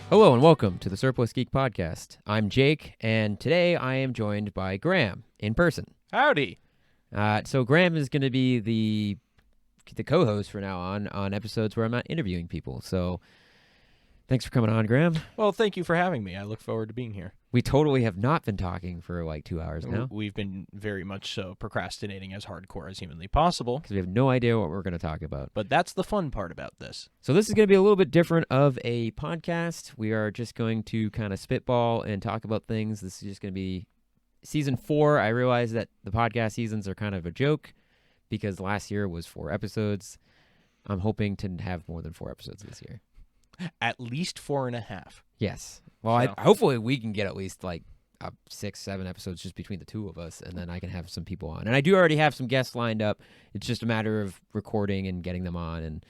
Hello and welcome to the Surplus Geek Podcast. I'm Jake, and today I am joined by Graham in person. Howdy. So Graham is going to be the co-host for now on episodes where I'm not interviewing people. So thanks for coming on, Graham. Well, thank you for having me. I look forward to being here. We totally have not been talking for like 2 hours now We've been very much so procrastinating as hardcore as humanly possible. because we have no idea what we're going to talk about. But that's the fun part about this. So this is going to be a little bit different of a podcast. We are just going to kind of spitball and talk about things. This is just going to be Season 4. I realize that the podcast seasons are kind of a joke because last year was 4 episodes. I'm hoping to have more than 4 episodes this year. At least 4.5. Yes. Well, So- hopefully we can get at least like 6-7 episodes just between the two of us, and then I can have some people on. And I do already have some guests lined up. It's just a matter of recording and getting them on and,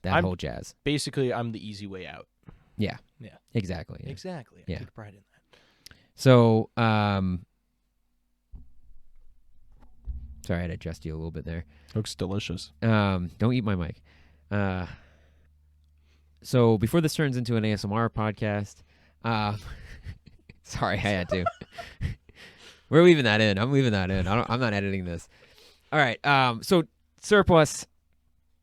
that whole jazz. Basically, I'm the easy way out. Yeah. Yeah. Exactly. Yeah. Exactly. I Yeah. take pride in that. So, sorry, I had to adjust you a little bit there. Looks delicious. Don't eat my mic. So before this turns into an ASMR podcast, sorry, I had to. We're leaving that in. I'm leaving that in. I'm not editing this. All right. So Surplus,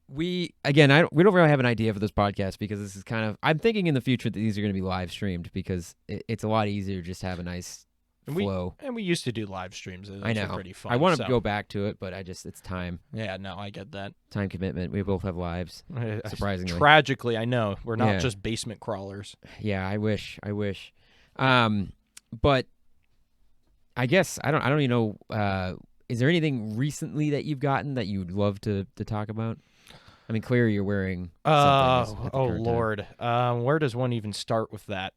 we don't really have an idea for this podcast because this is kind of. I'm thinking in the future that these are going to be live streamed because it's a lot easier just to have a nice flow. And we used to do live streams. Those I know. were pretty fun. I want to go back to it, but it's time. Yeah, no, I get that. Time commitment. We both have lives, surprisingly. Tragically, I know. We're not Yeah. just basement crawlers. Yeah, I wish. But I guess I don't even know. Is there anything recently that you've gotten that you'd love to talk about? I mean, clearly you're wearing something. at the current time. Lord. Where does one even start with that?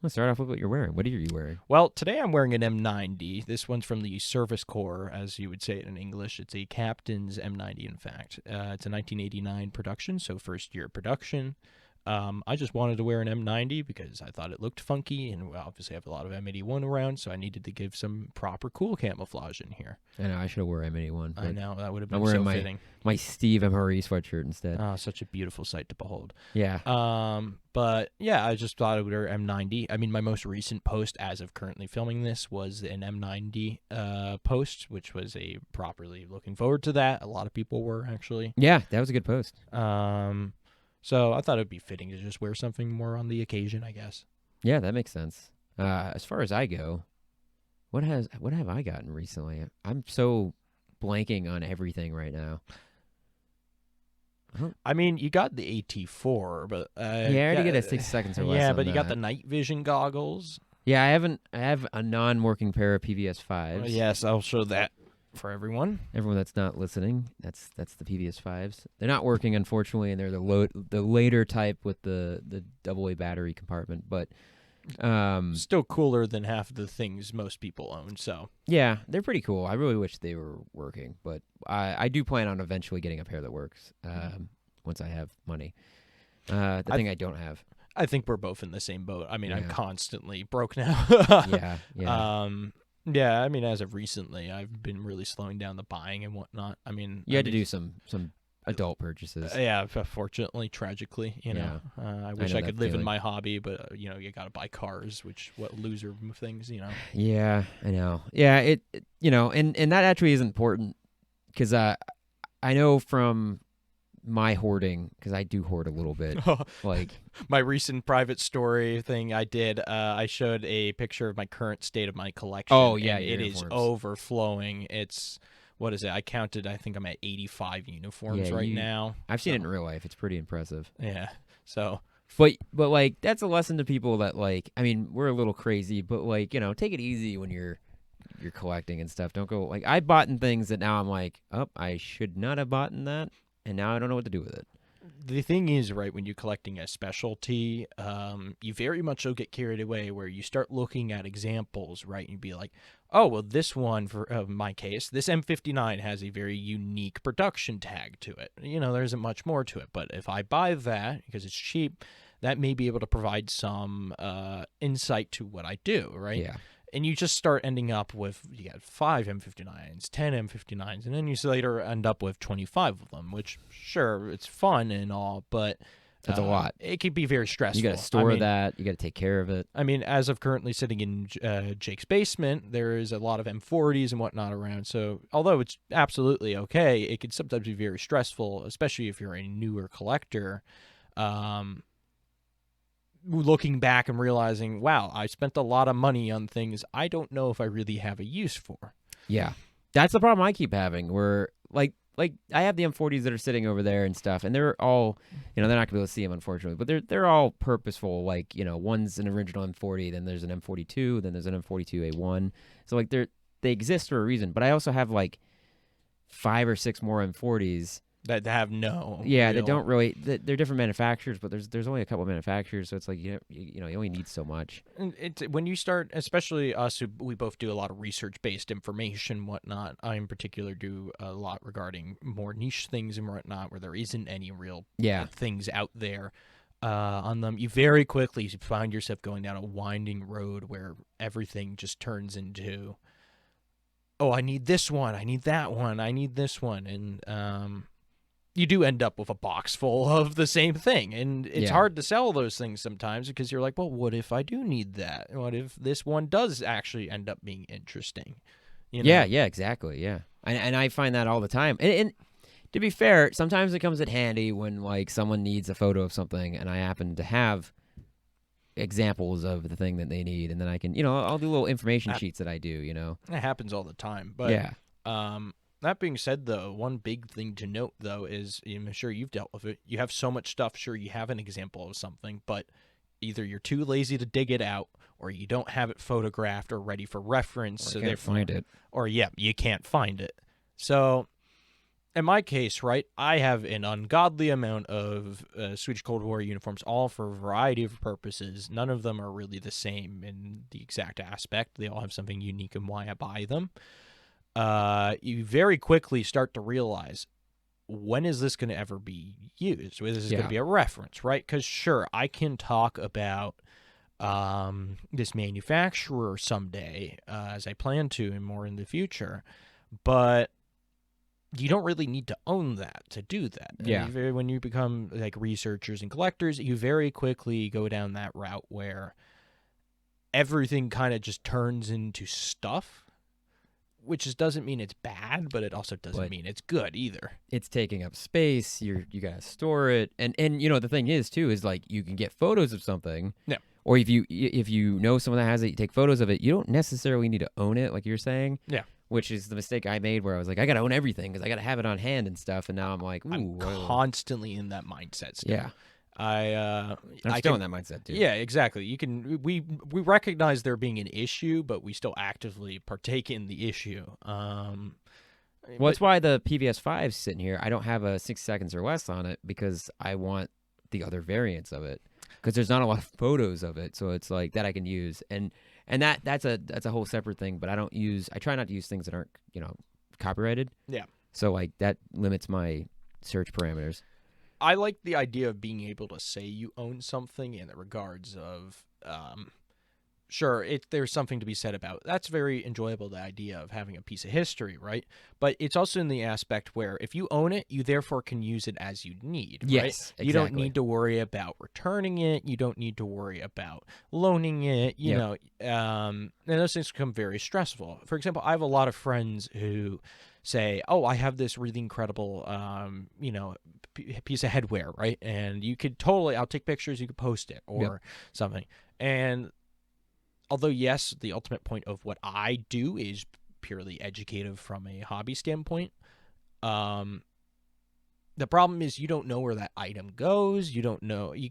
Let's start off with what you're wearing. What are you wearing? Well, today I'm wearing an M90. This one's from the Service Corps, as you would say it in English. It's a Captain's M90, in fact. It's a 1989 production, so first year production. I just wanted to wear an M90 because I thought it looked funky, and we obviously have a lot of M81 around, so I needed to give some proper cool camouflage in here. I know I should have worn M81. I know, that would have I'm been so wearing fitting. my Steve MRE sweatshirt instead. Oh, such a beautiful sight to behold. Yeah. But yeah, I just thought I would wear M90. I mean, my most recent post as of currently filming this was an M90 post, which was a properly looking forward to that. A lot of people were actually. Yeah, that was a good post. So I thought it'd be fitting to just wear something more on the occasion, I guess. Yeah, that makes sense. As far as I go, what have I gotten recently? I'm so blanking on everything right now. I mean, you got the AT4, but Yeah, I already get a 6 seconds or less. yeah, on but you got that. the night vision goggles. Yeah, I have a non-working pair of PVS 5s. Yes, I'll show that for everyone. Everyone that's not listening, that's the PVS 5s. They're not working, unfortunately, and they're the later type with the AA battery compartment. But Still cooler than half the things most people own. So yeah, they're pretty cool. I really wish they were working, but I do plan on eventually getting a pair that works once I have money. The thing I don't have. I think we're both in the same boat. I mean, I'm Yeah. constantly broke now. Yeah. Yeah, I mean, as of recently, I've been really slowing down the buying and whatnot. I mean, You had to do some adult purchases. Yeah, fortunately, tragically, I wish know I that could live in feeling. my hobby, but you got to buy cars, what loser things, Yeah, I know. Yeah, it and that actually is important because I know from my hoarding, because I do hoard a little bit. Like My recent private story thing I did, I showed a picture of my current state of my collection. Oh, yeah, and your it is uniforms. overflowing. It's what is it? I counted. I think I'm at 85 uniforms Yeah, right now. I've seen it So, in real life. It's pretty impressive. Yeah. So But like that's a lesson to people that like. I mean, we're a little crazy, but like take it easy when you're collecting and stuff. Don't go like I bought in things that now I'm like, oh, I should not have bought in that, and now I don't know what to do with it. the thing is, right, when you're collecting a specialty, you very much so get carried away where you start looking at examples, right? And you'd be like, oh, well, this one, for my case, this M59 has a very unique production tag to it. There isn't much more to it. But if I buy that because it's cheap, that may be able to provide some insight to what I do, right? Yeah. And you just start ending up with, you got 5 M59s, 10 M59s, and then you later end up with 25 of them, which, sure, it's fun and all, but That's a lot. It can be very stressful. You got to store that. You got to take care of it. I mean, as of currently sitting in Jake's basement, there is a lot of M40s and whatnot around. So although it's absolutely okay, it can sometimes be very stressful, especially if you're a newer collector. Looking back and realizing, wow, I spent a lot of money on things I don't know if I really have a use for. Yeah. That's the problem I keep having, where like I have the M40s that are sitting over there and stuff, and they're all, they're not gonna be able to see them, unfortunately, but they're all purposeful. Like, one's an original M40, then there's an M42, then there's an M42A1. So like they exist for a reason. But I also have like 5 or 6 more M40s that have no. Yeah, they don't really. They're different manufacturers, but there's only a couple of manufacturers, so it's like you only need so much. It's when you start, especially us who we both do a lot of research-based information, and whatnot. I in particular do a lot regarding more niche things and whatnot, where there isn't any real things out there on them. You very quickly find yourself going down a winding road where everything just turns into, oh, I need this one, I need that one, I need this one, and you do end up with a box full of the same thing. And it's hard to sell those things sometimes because you're like, well, what if I do need that? What if this one does actually end up being interesting? Yeah, exactly, yeah. And I find that all the time. And to be fair, sometimes it comes in handy when, like, someone needs a photo of something and I happen to have examples of the thing that they need. And then I can, I'll do little information sheets that I do, It happens all the time. But, that being said, though, one big thing to note, though, is I'm sure you've dealt with it. You have so much stuff. Sure, you have an example of something, but either you're too lazy to dig it out, or you don't have it photographed or ready for reference. Or so can't find it. Or, you can't find it. So, in my case, right, I have an ungodly amount of Swedish Cold War uniforms, all for a variety of purposes. None of them are really the same in the exact aspect. They all have something unique in why I buy them. You very quickly start to realize, when is this going to ever be used? When is this going to be a reference, right? Because sure, I can talk about this manufacturer someday, as I plan to, and more in the future, but you don't really need to own that to do that. Yeah. When you become like researchers and collectors, you very quickly go down that route where everything kind of just turns into stuff. Which doesn't mean it's bad, but it also doesn't mean it's good either. It's taking up space. You gotta store it, and the thing is too is like you can get photos of something. Yeah. Or if you know someone that has it, you take photos of it. You don't necessarily need to own it, like you're saying. Yeah. Which is the mistake I made, where I was like, I gotta own everything because I gotta have it on hand and stuff. And now I'm like, ooh, I'm constantly in that mindset still. Yeah. I'm still in that mindset too. Yeah, exactly. We recognize there being an issue, but we still actively partake in the issue. That's why the PVS5's sitting here. I don't have a 6 seconds or less on it because I want the other variants of it. Because there's not a lot of photos of it, so it's like that I can use, and that's a whole separate thing. But I try not to use things that aren't copyrighted. Yeah. So like that limits my search parameters. I like the idea of being able to say you own something in the regards of, sure, there's something to be said about. That's very enjoyable, the idea of having a piece of history, right? But it's also in the aspect where if you own it, you therefore can use it as you need, right? Yes, exactly. You don't need to worry about returning it. You don't need to worry about loaning it, you know. And those things become very stressful. For example, I have a lot of friends who say, oh, I have this really incredible, piece of headwear, right? And you could I'll take pictures, you could post it or something. And although, yes, the ultimate point of what I do is purely educative from a hobby standpoint, the problem is you don't know where that item goes. You don't know, you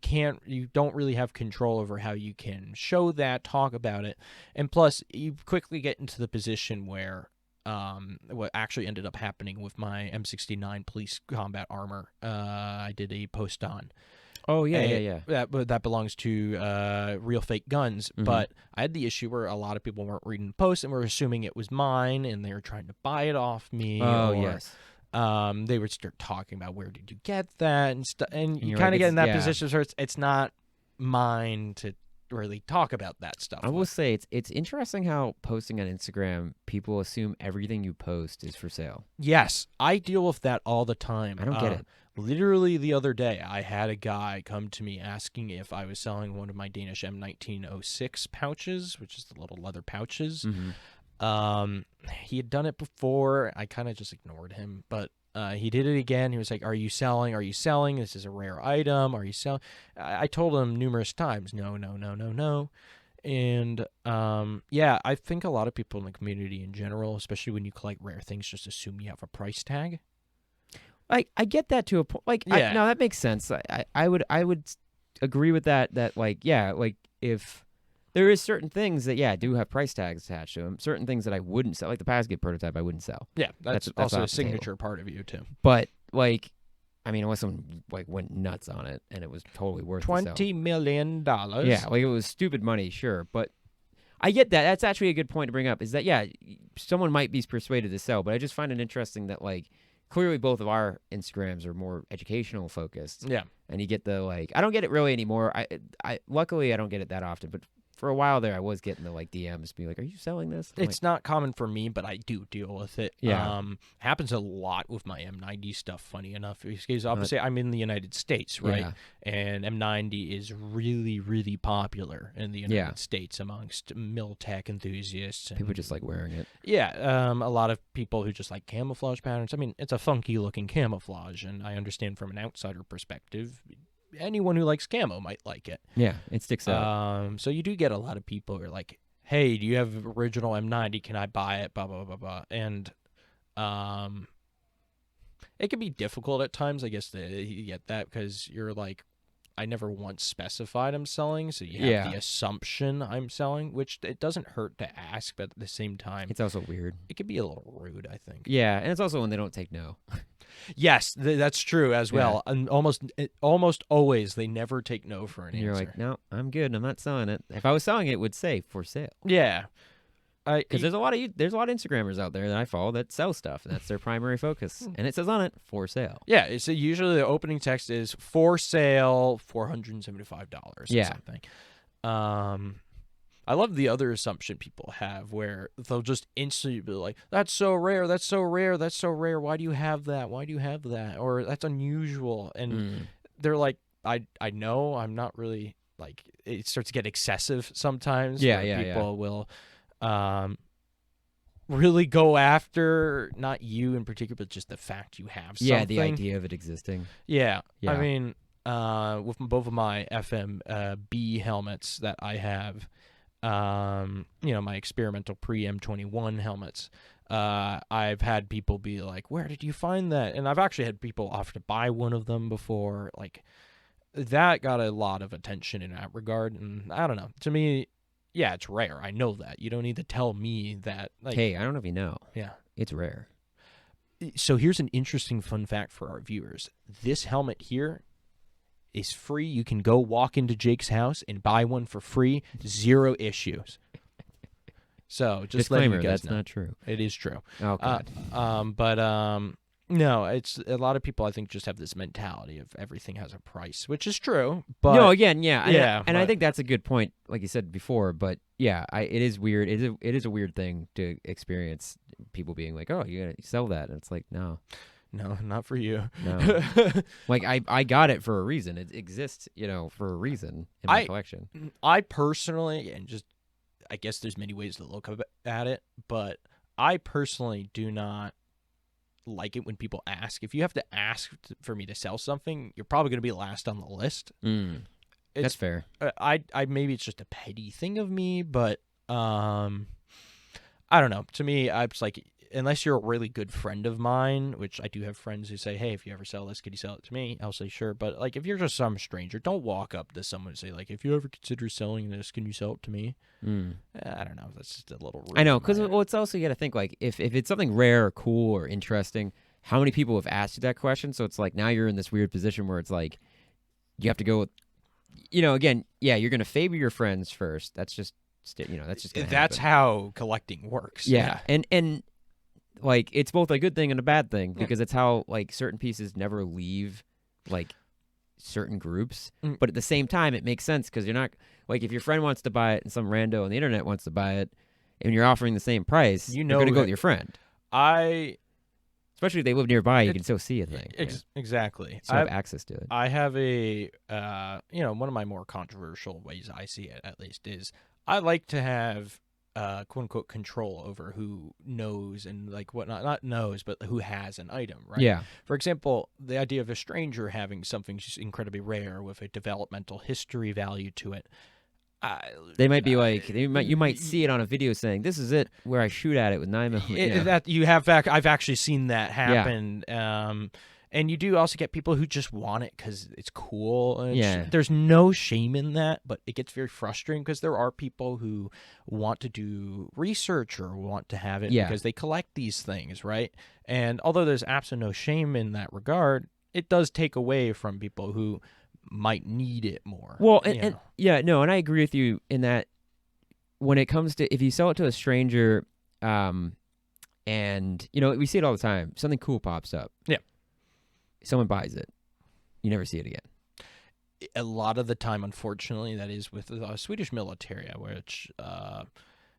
don't really have control over how you can show that, talk about it. And plus, you quickly get into the position where what actually ended up happening with my M69 police combat armor, I did a post on. Oh, yeah. That belongs to Real Fake Guns. Mm-hmm. But I had the issue where a lot of people weren't reading the post and were assuming it was mine, and they were trying to buy it off me. Oh, yes. They would start talking about where did you get that and stuff. And you kind of get in that position where it's not mine to really talk about that stuff. I will say it's interesting how posting on Instagram, people assume everything you post is for sale. Yes, I deal with that all the time. I don't get it. Literally the other day, I had a guy come to me asking if I was selling one of my Danish M1906 pouches, which is the little leather pouches. Mm-hmm. He had done it before. I kind of just ignored him, but he did it again. He was like, "Are you selling? Are you selling? This is a rare item. Are you selling?" I told him numerous times, no, no, no, no, no. And yeah, I think a lot of people in the community in general, especially when you collect rare things, just assume you have a price tag. I get that to a point. Like, Yeah. no, that makes sense. I would agree with that. That like, yeah, like if there is certain things that do have price tags attached to them. Certain things that I wouldn't sell, like the Passgate prototype, I wouldn't sell. Yeah, that's off also the a signature part of you too. But like, I mean, unless someone like went nuts on it and it was totally worth $20 million. Yeah, like it was stupid money, sure, but I get that. That's actually a good point to bring up. Is that someone might be persuaded to sell, but I just find it interesting that like clearly both of our Instagrams are more educational focused. Yeah, and you get the like. I don't get it really anymore. I luckily I don't get it that often, but for a while there, I was getting the like DMs being like, "Are you selling this?" it's not common for me, but I do deal with it. Yeah. Happens a lot with my M90 stuff. Funny enough, because obviously I'm in the United States, right? Yeah. And M90 is really, really popular in the United States amongst Miltech enthusiasts. And, people just like wearing it. Yeah, a lot of people who just like camouflage patterns. I mean, it's a funky looking camouflage, and I understand from an outsider perspective, anyone who likes camo might like it. Yeah, it sticks out. So you do get a lot of people who are like, "Hey, do you have original M90? Can I buy it?" Blah blah blah blah. And it can be difficult at times, I guess, to get that because you're like, I never once specified I'm selling, so you have the assumption I'm selling, which it doesn't hurt to ask, but at the same time, it's also weird. It can be a little rude, I think. Yeah, and it's also when they don't take no. Yes, that's true as well. And almost always, they never take no for an answer. You're like, no, I'm good. I'm not selling it. If I was selling it, it would say for sale. Yeah, because there's a lot of Instagrammers out there that I follow that sell stuff, and that's their primary focus, and it says on it for sale. Yeah, it's usually the opening text is for sale, $475 or something. I love the other assumption people have where they'll just instantly be like, "That's so rare, that's so rare, that's so rare. Why do you have that? Why do you have that?" Or "That's unusual." And they're like, I know, I'm not really like, it starts to get excessive sometimes. People will really go after not you in particular, but just the fact you have something. Yeah, the idea of it existing. Yeah. I mean, with both of my FMB helmets that I have, my experimental pre-M21 helmets, I've had people be like, "Where did you find that?" And I've actually had people offer to buy one of them before. Like, that got a lot of attention in that regard. And I don't know. To me, yeah, it's rare. I know that. You don't need to tell me that. Like, hey, I don't know if you know. Yeah. It's rare. So here's an interesting fun fact for our viewers. This helmet here is free. You can go walk into Jake's house and buy one for free, 0 issues. So just letting you guys that's know. Not true. It is true. Oh God. No, it's a lot of people I think just have this mentality of everything has a price, which is true. But no, again, yeah, yeah, I think that's a good point, like you said before. But yeah, it is weird. It is a weird thing to experience people being like, "Oh, you gotta sell that," and it's like, no, not for you. No, like I got it for a reason. It exists, for a reason in my collection. I personally, and just I guess there's many ways to look at it, but I personally do not like it when people ask. If you have to ask for me to sell something, you're probably going to be last on the list. That's fair. I maybe it's just a petty thing of me, but I don't know. To me, I was like, unless you're a really good friend of mine, which I do have friends who say, "Hey, if you ever sell this, could you sell it to me?" I'll say sure. But like, if you're just some stranger, don't walk up to someone and say like, "If you ever consider selling this, can you sell it to me?" I don't know. That's just a little rude. I know, because it's also, you got to think, like, if it's something rare or cool or interesting, how many people have asked you that question? So it's like, now you're in this weird position where it's like, you have to go with, again, yeah, you're going to favor your friends first. That's just, that's just going to happen. That's how collecting works. Yeah. And like, it's both a good thing and a bad thing, because it's how, like, certain pieces never leave, like, certain groups. But at the same time, it makes sense because you're not like if your friend wants to buy it and some rando on the internet wants to buy it, and you're offering the same price, You you're know going to go that- with your friend. Especially if they live nearby, you can still see a thing. Exactly. So have access to it. I have a, one of my more controversial ways I see it, at least, is I like to have, quote unquote, control over who knows and like whatnot, not knows, but who has an item, right? Yeah. For example, the idea of a stranger having something just incredibly rare with a developmental history value to it. They might be like you might see it on a video saying this is it where I shoot at it with 9mm. That you have I've actually seen that happen. And you do also get people who just want it because it's cool. And there's no shame in that, but it gets very frustrating because there are people who want to do research or want to have it because they collect these things, right? And although there's absolutely no shame in that regard, it does take away from people who might need it more. Well, and I agree with you in that when it comes to if you sell it to a stranger, and we see it all the time. Something cool pops up. Yeah. Someone buys it. You never see it again. A lot of the time, unfortunately, that is with the Swedish military, which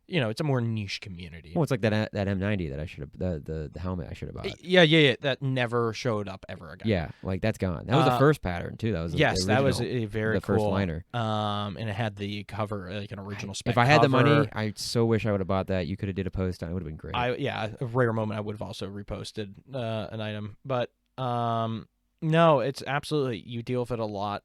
it's a more niche community. Well, it's like that M90 that I should have the helmet I should have bought. Yeah. That never showed up ever again. Yeah, like that's gone. That was the first pattern too. That was that was a very the cool first liner. And it had the cover like an original spec. If I had the cover. money, I so wish I would have bought that. You could have did a post on it. Would have been great. A rare moment. I would have also reposted an item, but no, it's absolutely, you deal with it a lot,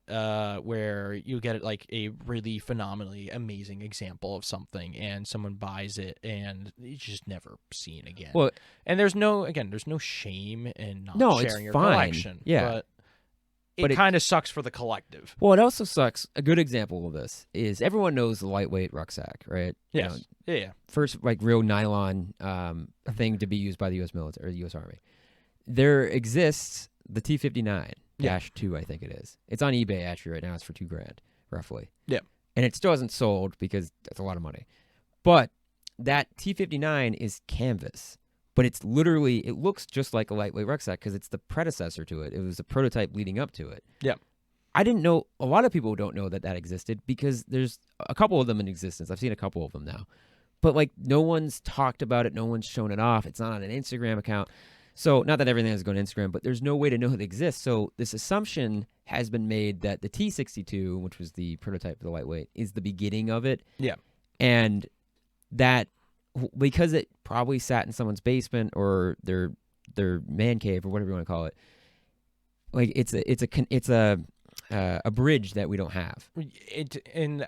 where you get like a really phenomenally amazing example of something and someone buys it and it's just never seen again. Well, and there's no shame in not sharing your collection. Yeah. But it kind of sucks for the collective. Well, it also sucks. A good example of this is everyone knows the lightweight rucksack, right? Yes. Yeah. First, like real nylon thing to be used by the U.S. military or the U.S. Army. There exists the T-59-2, I think it is. It's on eBay actually right now. It's for $2,000 roughly. Yeah. And it still hasn't sold because that's a lot of money. But that T-59 is canvas. But it's literally, it looks just like a lightweight rucksack because it's the predecessor to it. It was a prototype leading up to it. Yeah. I didn't know, a lot of people don't know that existed because there's a couple of them in existence. I've seen a couple of them now. But like no one's talked about it. No one's shown it off. It's not on an Instagram account. So not that everything has gone to Instagram, but there's no way to know it exists. So this assumption has been made that the T-62, which was the prototype for the lightweight, is the beginning of it. Yeah. And that because it probably sat in someone's basement or their man cave or whatever you want to call it, like it's a bridge that we don't have. And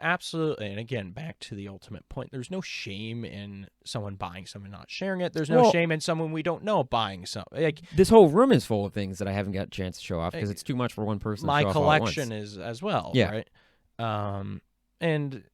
again, back to the ultimate point, there's no shame in someone buying something, not sharing it. There's no shame in someone we don't know buying something. Like this whole room is full of things that I haven't got a chance to show off because it's too much for one person. My to show collection off all at once. is as well, yeah. Right? And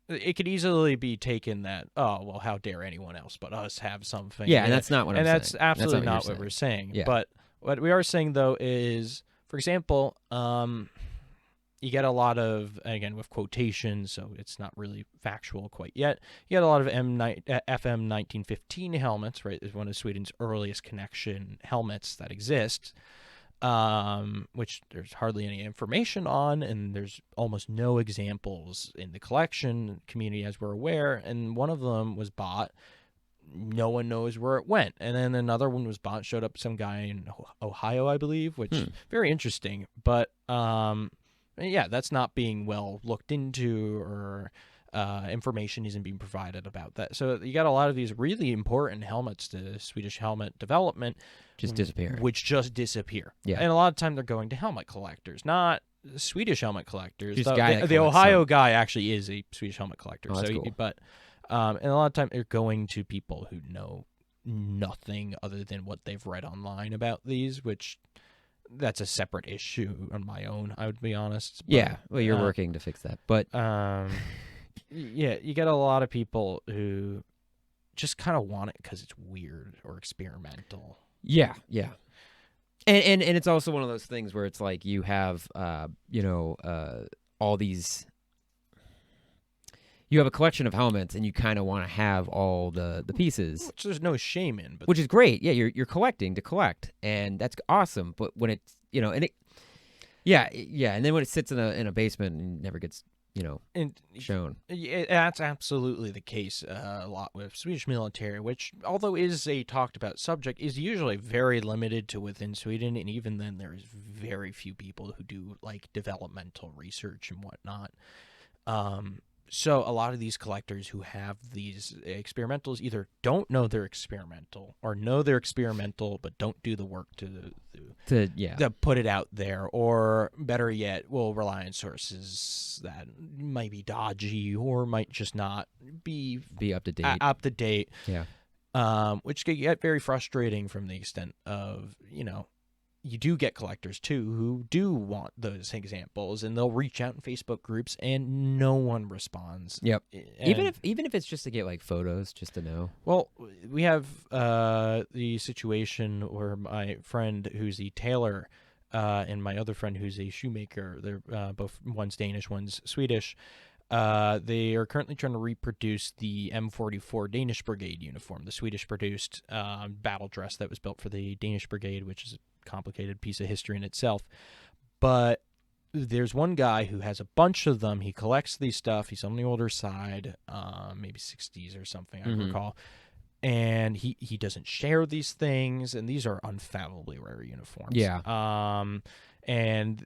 it could easily be taken that, oh, well, how dare anyone else but us have something? Yeah, and that's not what I'm saying. And that's absolutely not what we're saying. Yeah. But what we are saying, though, is, for example, you get a lot of, again, with quotations, so it's not really factual quite yet, you get a lot of FM 1915 helmets, right? It's one of Sweden's earliest connection helmets that exists. Which there's hardly any information on, and there's almost no examples in the collection community as we're aware, and one of them was bought. No one knows where it went. And then another one was bought, showed up some guy in Ohio, I believe, which very interesting. But yeah, that's not being well looked into, or information isn't being provided about that. So you got a lot of these really important helmets to Swedish helmet development which just disappear. Yeah. And a lot of time they're going to helmet collectors, not Swedish helmet collectors. The Ohio guy actually is a Swedish helmet collector. Oh, that's cool. But and a lot of time they're going to people who know nothing other than what they've read online about these, which that's a separate issue on my own, I would be honest. But, yeah, well, you're working to fix that. But yeah, you get a lot of people who just kind of want it because it's weird or experimental. Yeah, yeah. And it's also one of those things where it's like you have, all these... You have a collection of helmets, and you kind of want to have all the pieces. Which there's no shame in. But which is great. Yeah, you're collecting to collect, and that's awesome. But when it's, Yeah, and then when it sits in a basement and never gets And shown. that's absolutely the case a lot with Swedish military, which, although is a talked about subject, is usually very limited to within Sweden, and even then there's very few people who do like developmental research and whatnot. So a lot of these collectors who have these experimentals either don't know they're experimental or know they're experimental but don't do the work to put it out there, or better yet, will rely on sources that might be dodgy or might just not be up to date. Yeah. Which can get very frustrating from the extent of, you do get collectors too who do want those examples, and they'll reach out in Facebook groups and no one responds. Yep. And Even if it's just to get like photos, just to know. well, we have the situation where my friend who's a tailor and my other friend who's a shoemaker, they're both, one's Danish, one's Swedish. They are currently trying to reproduce the M44 Danish Brigade uniform, the Swedish produced battle dress that was built for the Danish Brigade, which is a complicated piece of history in itself. But there's one guy who has a bunch of them. He collects these stuff. He's on the older side, maybe 60s or something, I recall. And he doesn't share these things, and these are unfathomably rare uniforms. Yeah. And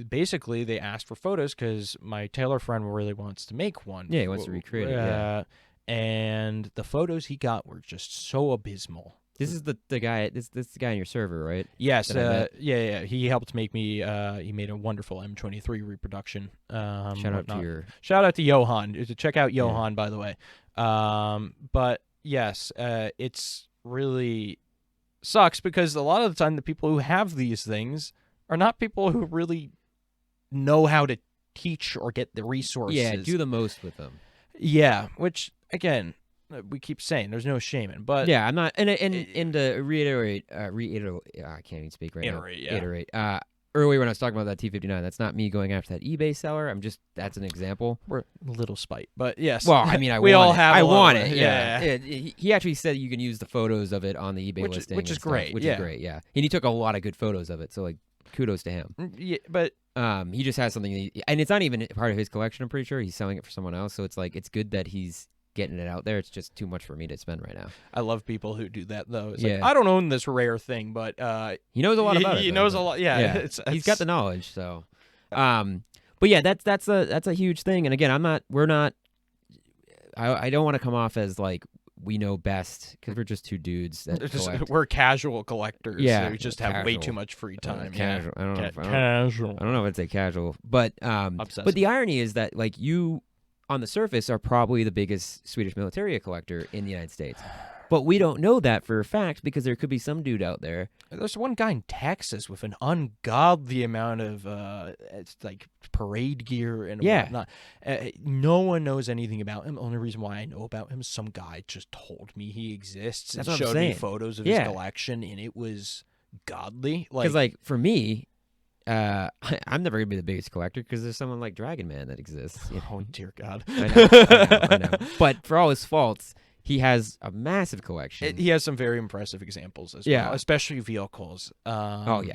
basically, they asked for photos because my tailor friend really wants to make one. Yeah, he wants to recreate it. Yeah. And the photos he got were just so abysmal. This is the guy. This is the guy in your server, right? Yes. Yeah. He helped make me. He made a wonderful M23 reproduction. Shout out to Johan. Check out Johan, by the way. But yes, it's really sucks because a lot of the time the people who have these things are not people who really know how to teach or get the resources. Yeah, do the most with them. Yeah, which again, we keep saying there's no shame in, but yeah, I'm not. And to reiterate, I can't even speak right iterate, now. Earlier when I was talking about that T59, that's not me going after that eBay seller. That's an example. We're a little spite, but yes. Well, I mean, I want it. Yeah. He actually said you can use the photos of it on the eBay listing, which is great. Which is great. Yeah, and he took a lot of good photos of it. So like, kudos to him. Yeah, but he just has something, and it's not even part of his collection. I'm pretty sure he's selling it for someone else. So it's like it's good that he's getting it out there. It's just too much for me to spend right now. I love people who do that though. It's like, I don't own this rare thing, but he knows a lot about it. He knows a lot. Yeah. He's got the knowledge. So, but yeah, that's a huge thing. And again, I don't want to come off as like we know best because we're just two dudes that we're casual collectors. Yeah, so we just have way too much free time. Casual. I don't know. Casual. I don't know if I'd say casual, but the irony is that like you, on the surface, are probably the biggest Swedish military collector in the United States. But we don't know that for a fact because there could be some dude out there. There's one guy in Texas with an ungodly amount of it's like parade gear and whatnot. No one knows anything about him. Only reason why I know about him is some guy just told me he exists and showed me photos of his collection, and it was godly. Because like for me, I'm never gonna be the biggest collector because there's someone like Dragon Man that exists. Oh dear God! I know. But for all his faults, he has a massive collection. He has some very impressive examples as well, especially vehicles. I've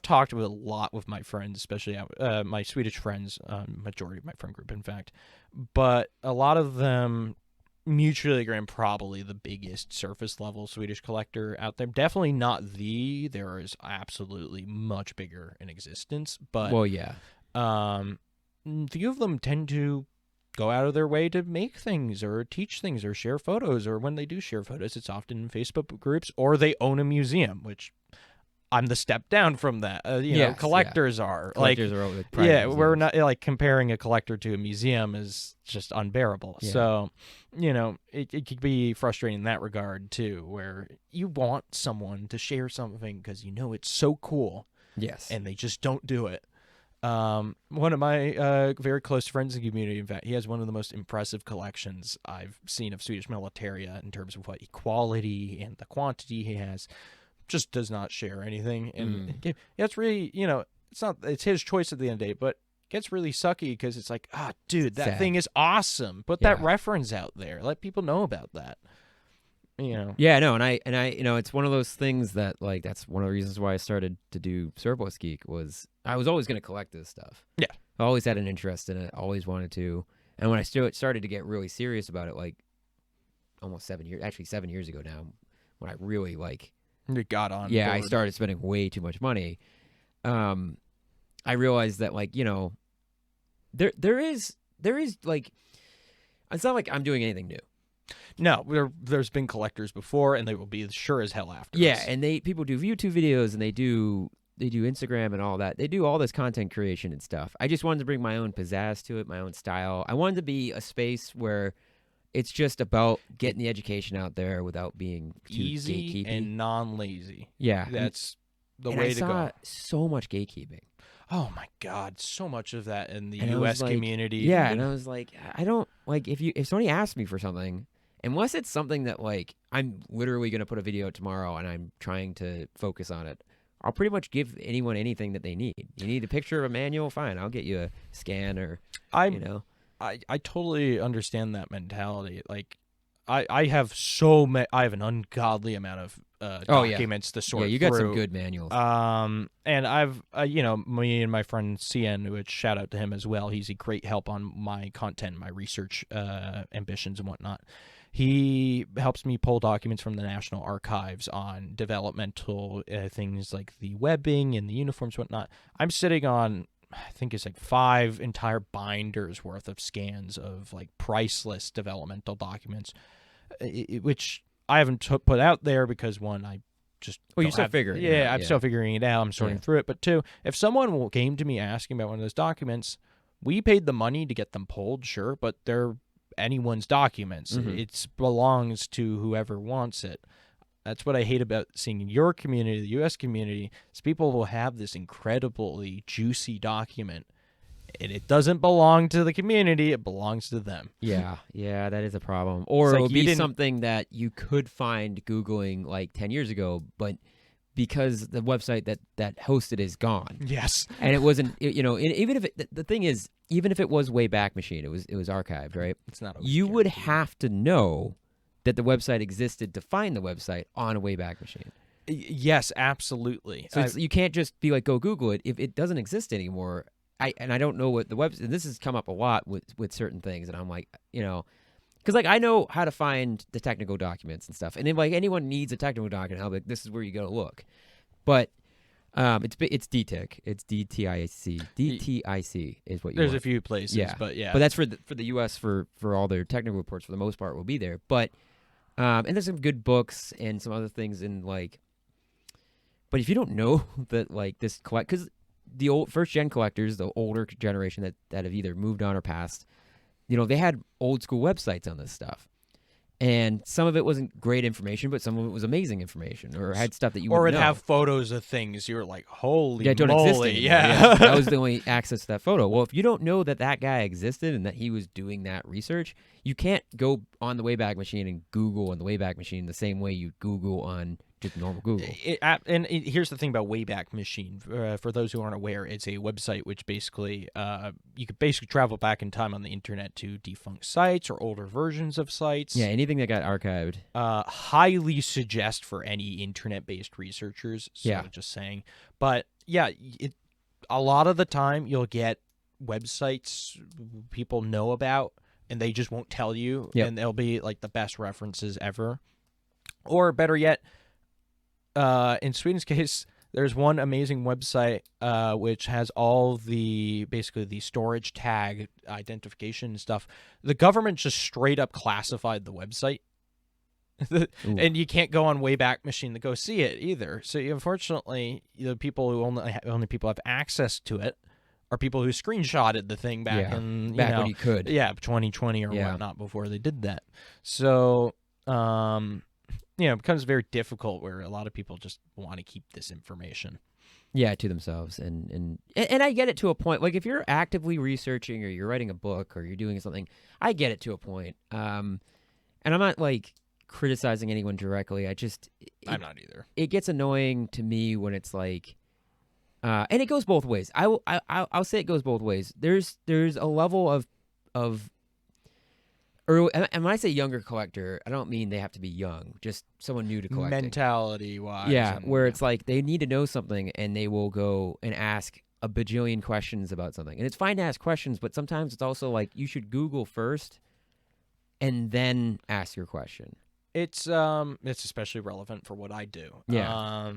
talked with a lot with my friends, especially my Swedish friends, majority of my friend group, in fact, but a lot of them mutually agree I'm probably the biggest surface level Swedish collector out there. Definitely not there is absolutely much bigger in existence, but few of them tend to go out of their way to make things or teach things or share photos, or when they do share photos, it's often in Facebook groups, or they own a museum, which I'm the step down from that. Collectors are. We're not like comparing a collector to a museum is just unbearable. Yeah. So, it could be frustrating in that regard too, where you want someone to share something because it's so cool. Yes. And they just don't do it. One of my very close friends in the community, in fact, he has one of the most impressive collections I've seen of Swedish militaria in terms of what quality and the quantity he has. Just does not share anything, and it's really, it's his choice at the end of the day, but it gets really sucky because it's like, dude, that thing is awesome. Put that reference out there, let people know about that. You know. Yeah, no, and I, it's one of those things that like that's one of the reasons why I started to do Surplus Geek was I was always going to collect this stuff. Yeah. I always had an interest in it. Always wanted to, and when I started to get really serious about it, like almost 7 years ago now, when I really like, You got on. yeah, I board. started spending way too much money. I realized that like there is like it's not like I'm doing anything new. No, there's been collectors before, and they will be sure as hell after. Yeah, us. and people do YouTube videos and they do Instagram and all that. They do all this content creation and stuff. I just wanted to bring my own pizzazz to it, my own style. I wanted to be a space where it's just about getting the education out there without being too easy gatekeepy and non-lazy. Yeah, That's the and way I to saw go. so much gatekeeping. Oh my God, so much of that in the And I U.S. was like, community. Yeah, and I was like, I don't like if somebody asks me for something, unless it's something that like I'm literally gonna put a video out tomorrow and I'm trying to focus on it, I'll pretty much give anyone anything that they need. You need a picture of a manual, fine, I'll get you a scan or I totally understand that mentality. Like, I have I have an ungodly amount of documents to sort yeah, you got through. some good manuals. And I've me and my friend CN, which shout out to him as well. He's a great help on my content, my research ambitions and whatnot. He helps me pull documents from the National Archives on developmental things like the webbing and the uniforms, whatnot. I'm sitting on, I think it's like 5 entire binders worth of scans of like priceless developmental documents, which I haven't put out there because one, I just you're still figuring it out. I'm still figuring it out. I'm sorting through it. But two, if someone came to me asking about one of those documents, we paid the money to get them pulled, sure, but they're anyone's documents. Mhm. It belongs to whoever wants it. That's what I hate about seeing in your community, the U.S. community, is people will have this incredibly juicy document, and it doesn't belong to the community. It belongs to them. Yeah, that is a problem. Or like it would you be didn't- something that you could find Googling like 10 years ago, but because the website that hosted is gone. Yes. And it wasn't, even if the thing is, even if it was Wayback Machine, it was archived, right? It's not always You would guaranteed. have to know that the website existed to find the website on a Wayback Machine. Yes, absolutely. So you can't just be like, go Google it. If it doesn't exist anymore, I don't know what the website, and this has come up a lot with certain things, and I'm like, because like I know how to find the technical documents and stuff, and if like anyone needs a technical document, I'll be like, this is where you go to look. But it's DTIC, it's DTIC is what you There's want. a few places, Yeah. but yeah. But that's for the U.S. for all their technical reports for the most part will be there. But and there's some good books and some other things in like. But if you don't know that like this because the old first gen collectors, the older generation that have either moved on or passed, they had old school websites on this stuff. And some of it wasn't great information, but some of it was amazing information, or had stuff that you or wouldn't it'd know. have photos of things you're like, holy Don't moly, exist anymore. yeah. That was the only access to that photo. Well, if you don't know that guy existed and that he was doing that research, you can't go on the Wayback Machine and Google on the Wayback Machine the same way you Google on just normal Google. Here's the thing about Wayback Machine. For those who aren't aware, it's a website which basically you could basically travel back in time on the internet to defunct sites or older versions of sites. Yeah, anything that got archived. Highly suggest for any internet-based researchers. So Yeah. just saying. But yeah, a lot of the time you'll get websites people know about and they just won't tell you, Yep. and they'll be like the best references ever. Or better yet, in Sweden's case, there's one amazing website which has all basically the storage tag identification and stuff. The government just straight up classified the website. And you can't go on Wayback Machine to go see it either. So unfortunately, the people who only people have access to it are people who screenshotted the thing back in when you could. 2020 or Yeah. whatnot before they did that. So it becomes very difficult where a lot of people just want to keep this information. Yeah, to themselves, and I get it to a point. Like if you're actively researching or you're writing a book or you're doing something, I get it to a point. And I'm not like criticizing anyone directly. I'm not either. It gets annoying to me when it's like, and it goes both ways. I'll say it goes both ways. There's a level of Or and when I say younger collector, I don't mean they have to be young, just someone new to collecting. Mentality-wise. Yeah, and, where it's like they need to know something and they will go and ask a bajillion questions about something. And it's fine to ask questions, but sometimes it's also like you should Google first and then ask your question. It's especially relevant for what I do. Yeah.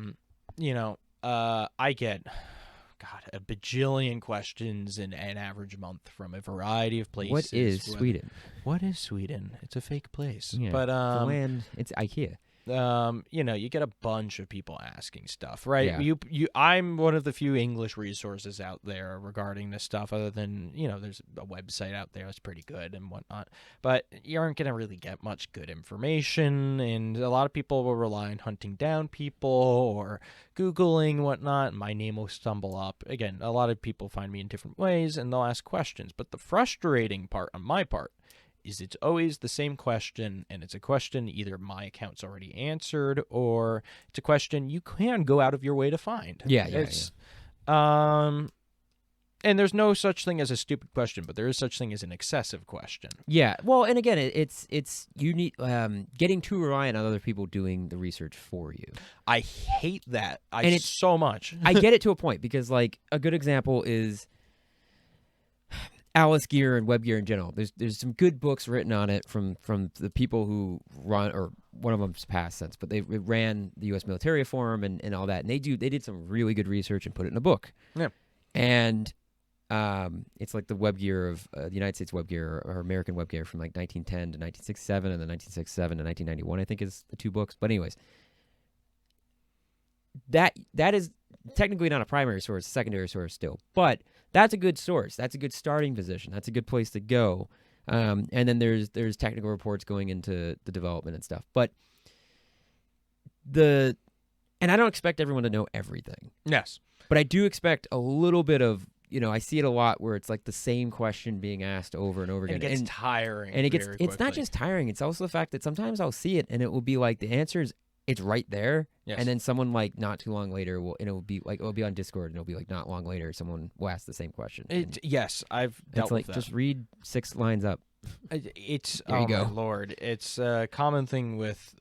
I get a bajillion questions in an average month from a variety of places. What is Sweden? What is Sweden? It's a fake place. Yeah, But the land, it's IKEA. you get a bunch of people asking stuff, right? Yeah. I'm one of the few English resources out there regarding this stuff, other than, there's a website out there that's pretty good and whatnot, but you aren't going to really get much good information, and a lot of people will rely on hunting down people or Googling whatnot, and my name will stumble up. Again, a lot of people find me in different ways, and they'll ask questions, but the frustrating part on my part is it's always the same question, and it's a question either my account's already answered or it's a question you can go out of your way to find. Yeah. And there's no such thing as a stupid question, but there is such thing as an excessive question. Yeah. Well, and again, it's you need getting too reliant on other people doing the research for you. I hate that. It's so much. I get it to a point because, like, a good example is Alice Gear and Web Gear in general. There's some good books written on it from the people who run, or one of them's passed since, but they ran the U.S. Military Forum and all that, and they did some really good research and put it in a book. Yeah. And it's like the Web Gear of the United States Web Gear or American Web Gear from like 1910 to 1967, and then 1967 to 1991, I think, is the two books. But anyways, that is technically not a primary source, secondary source still, but that's a good source. That's a good starting position. That's a good place to go. And then there's technical reports going into the development and stuff. But and I don't expect everyone to know everything. Yes. But I do expect a little bit of, I see it a lot where it's like the same question being asked over and over again. And it gets tiring. And very it's not just tiring. It's also the fact that sometimes I'll see it and it will be like the answer is, it's right there. Yes. And then someone like not too long later it'll be on Discord and it'll be like not long later someone will ask the same question. Yes, I've dealt with that. Just read 6 lines up. It's there you go. My Lord, it's a common thing with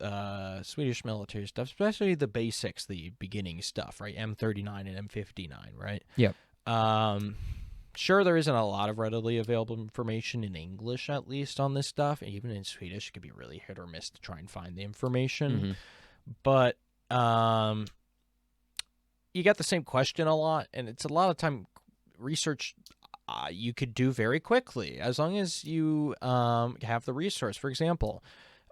Swedish military stuff, especially the basics, the beginning stuff, right? M39 and M59, right? Yep. Sure, there isn't a lot of readily available information in English, at least, on this stuff. Even in Swedish, it could be really hit or miss to try and find the information. Mm-hmm. But you get the same question a lot, and it's a lot of time research you could do very quickly as long as you have the resource. For example,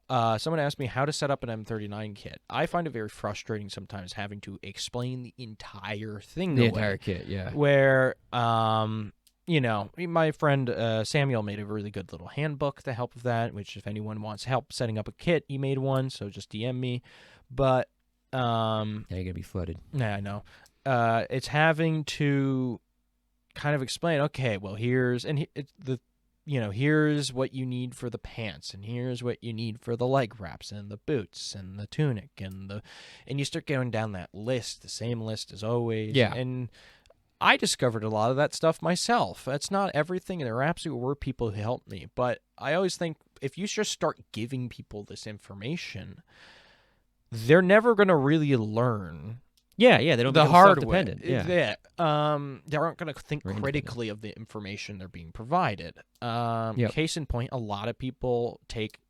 someone asked me how to set up an M39 kit. I find it very frustrating sometimes having to explain the entire thing. The entire kit, yeah. Where, my friend Samuel made a really good little handbook to help with that, which if anyone wants help setting up a kit, he made one, so just DM me. But now you're gonna be flooded. Yeah, I know. It's having to kind of explain, okay, well, here's what you need for the pants, and here's what you need for the leg wraps and the boots and the tunic and you start going down that list, the same list as always. Yeah. And I discovered a lot of that stuff myself. That's not everything, and there absolutely were people who helped me, but I always think if you just start giving people this information, they're never going to really learn. Yeah, they don't become self-dependent. They aren't going to think critically of the information they're being provided. Case in point, a lot of people take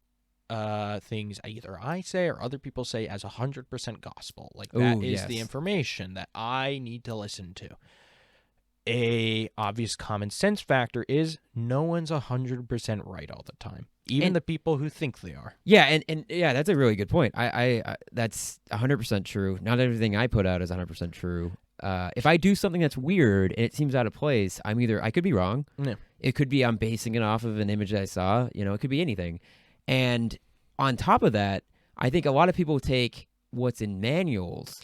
things either I say or other people say as 100% gospel. Like, that is the information that I need to listen to. A obvious common sense factor is no one's 100% right all the time. Even the people who think they are. Yeah, and that's a really good point. I that's 100% true. Not everything I put out is 100% true. If I do something that's weird and it seems out of place, I could be wrong. Yeah. It could be I'm basing it off of an image I saw. It could be anything. And on top of that, I think a lot of people take what's in manuals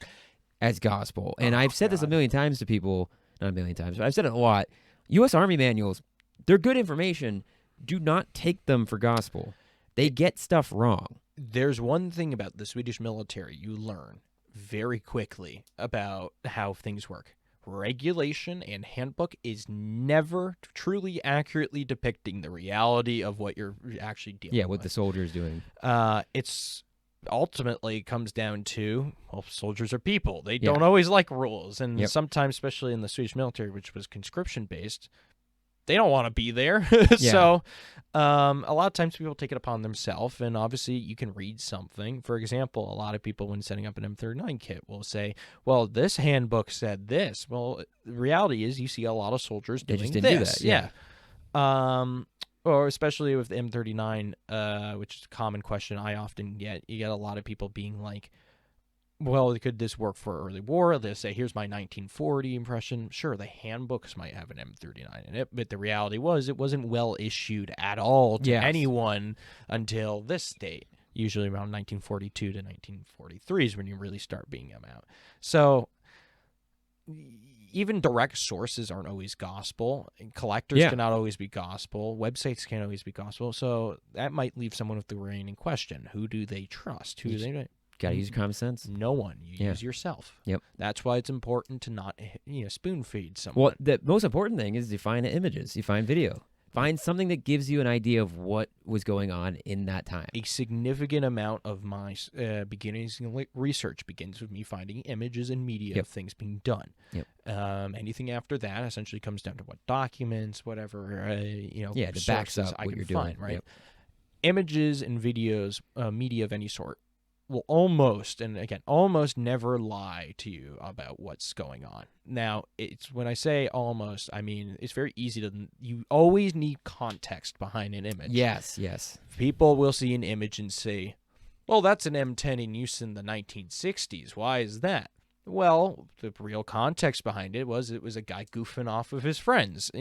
as gospel. And I've said this a million times to people, not a million times, but I've said it a lot. U.S. Army manuals, they're good information. Do not take them for gospel. They get stuff wrong. There's one thing about the Swedish military you learn very quickly about how things work. regulation and handbook is never truly accurately depicting the reality of what you're actually dealing with. Yeah, what the soldier's doing. It's ultimately comes down to, well, soldiers are people. They Yeah. don't always like rules. And Yep. sometimes, especially in the Swedish military, which was conscription-based, they don't want to be there. Yeah. So a lot of times people take it upon themselves, and obviously you can read something. For example, a lot of people when setting up an M39 kit will say, well, this handbook said this. Well, the reality is you see a lot of soldiers They doing just didn't this. do that. Yeah. Or especially with the M39, which is a common question I often get. You get a lot of people being like, well, could this work for early war? They'll say, here's my 1940 impression. Sure, the handbooks might have an M39 in it, but the reality was it wasn't well issued at all to anyone until this date, usually around 1942 to 1943 is when you really start being them out. So even direct sources aren't always gospel. Collectors cannot always be gospel. Websites can't always be gospel. So that might leave someone with the remaining question. Who do they trust? Who do they... Gotta use your common sense. No one. You use yourself. Yep. That's why it's important to not, spoon feed someone. Well, the most important thing is you find images, you find video, find something that gives you an idea of what was going on in that time. A significant amount of my beginnings research begins with me finding images and media of things being done. Yep. Anything after that essentially comes down to what documents, whatever, that backs up I what can you're find, doing. right? Yep. Images and videos, media of any sort, will almost never lie to you about what's going on. Now, it's when I say almost, I mean it's very easy to. You always need context behind an image. Yes. People will see an image and say, "Well, that's an M10 in use in the 1960s. Why is that?" Well, the real context behind it was a guy goofing off with his friends.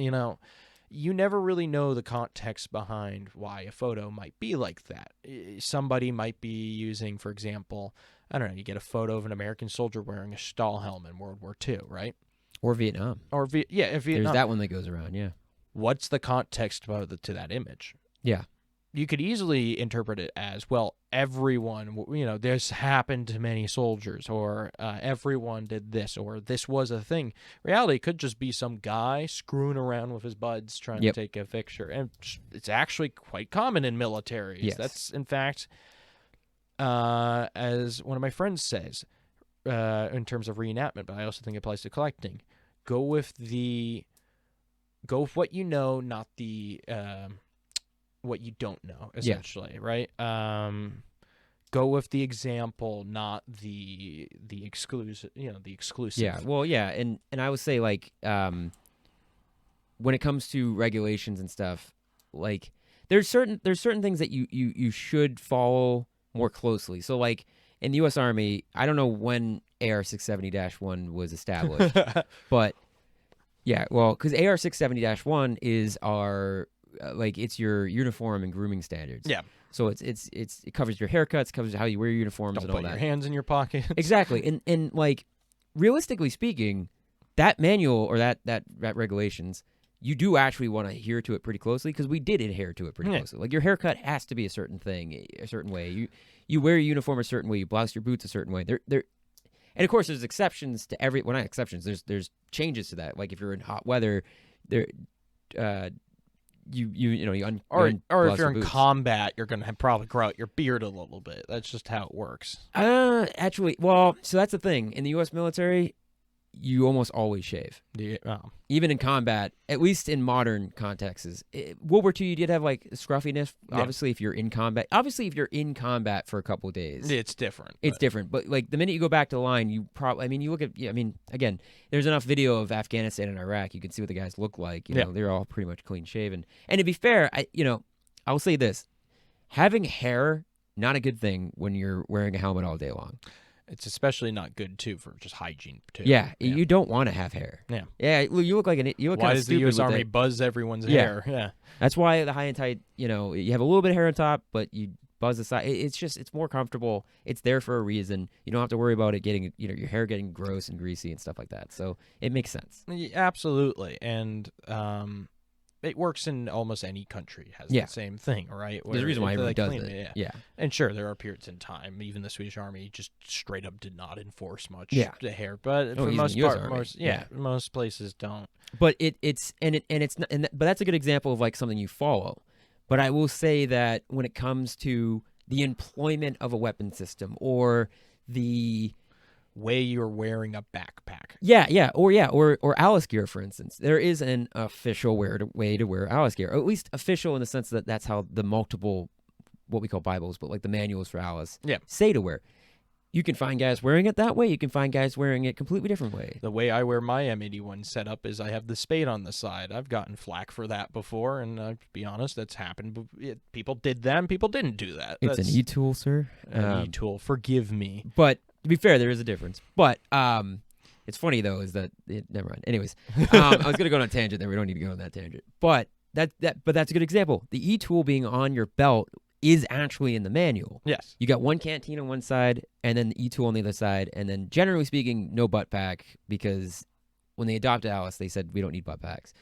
You never really know the context behind why a photo might be like that. Somebody might be using, for example, I don't know, you get a photo of an American soldier wearing a Stahl helmet in World War II, right? Or Vietnam. Vietnam. There's that one that goes around, yeah. What's the context to that image? Yeah. You could easily interpret it as, well, everyone, this happened to many soldiers, or everyone did this, or this was a thing. Reality could just be some guy screwing around with his buds trying to take a picture. And it's actually quite common in militaries. Yes. That's, in fact, as one of my friends says, in terms of reenactment, but I also think it applies to collecting, go with what you know, not the... what you don't know, essentially, right? Go with the example, not the exclusive. The exclusive. Yeah. Well, yeah, and I would say when it comes to regulations and stuff, like there's certain things that you should follow more closely. So like in the U.S. Army, I don't know when AR 670-1 was established, but yeah, well, because AR 670-1 is our it's your uniform and grooming standards. Yeah. So it covers your haircuts, covers how you wear your uniforms Don't and all put that. your hands in your pockets. Exactly. And like realistically speaking, that manual or that regulations, you do actually want to adhere to it pretty closely because we did adhere to it pretty closely. Like your haircut has to be a certain thing, a certain way. You wear your uniform a certain way, you blouse your boots a certain way. And of course there's exceptions to not exceptions. There's changes to that. Like if you're in hot weather, or if you're in combat, you're gonna probably grow out your beard a little bit. That's just how it works. Actually, well, so that's the thing in the U.S. military. You almost always shave. Yeah. Even in combat, at least in modern contexts. World War II, you did have like scruffiness. Obviously, if you're in combat. Obviously, if you're in combat for a couple of days. It's different. It's different. But like the minute you go back to the line, you probably, you look at, again, there's enough video of Afghanistan and Iraq. You can see what the guys look like. You know, they're all pretty much clean shaven. And to be fair, I'll say this. Having hair, not a good thing when you're wearing a helmet all day long. It's especially not good too for just hygiene too. Yeah, you don't want to have hair. Yeah, yeah. You look like why does the U.S. Army buzz everyone's hair? Yeah, that's why the high and tight. You have a little bit of hair on top, but you buzz the side. It's more comfortable. It's there for a reason. You don't have to worry about it getting your hair getting gross and greasy and stuff like that. So it makes sense. Absolutely, and it works in almost any country. Has Yeah. the same thing, right? There's a reason why Where everyone they does claim it. Yeah. And sure, there are periods in time. Even the Swedish Army just straight up did not enforce much Yeah. here, but Oh, for the even most the US part, Army. most places don't. But it's not, but that's a good example of like something you follow. But I will say that when it comes to the employment of a weapon system or the Way you're wearing a backpack. or Alice gear, for instance, there is an official way to wear Alice gear, or at least official in the sense that that's how the multiple what we call Bibles, but like the manuals for Alice say to wear. You can find guys wearing it that way. You can find guys wearing it completely different way. The way I wear my M81 setup is I have the spade on the side. I've gotten flack for that before, and to be honest, that's happened. People did that, and people didn't do that. It's an e-tool, sir. An e-tool. Forgive me. But to be fair, there is a difference. But it's funny though, is that never mind. Anyways, I was gonna go on a tangent there. We don't need to go on that tangent. But that's a good example. The e-tool being on your belt is actually in the manual. Yes. You got one canteen on one side and then the e-tool on the other side, and then generally speaking, no butt pack, because when they adopted Alice, they said we don't need butt packs.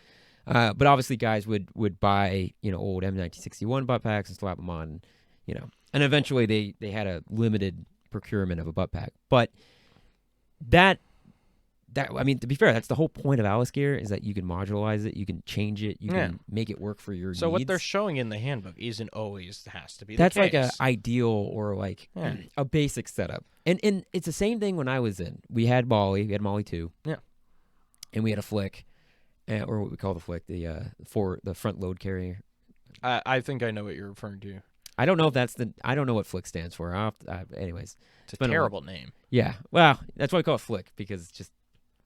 But obviously, guys would buy old M1961 butt packs and slap them on, and eventually they had a limited procurement of a butt pack. But that I mean, to be fair, that's the whole point of Alice gear, is that you can modularize it, you can change it, you can make it work for your needs. So what they're showing in the handbook isn't always has to be that's the case. like a ideal or like a basic setup. And it's the same thing when I was in. We had Molly 2. Yeah. And we had a flick, or what we call the flick, the front load carrier. I think I know what you're referring to. I don't know if I don't know what flick stands for. Anyways. It's a terrible name. Yeah. Well, that's why we call it flick, because it's just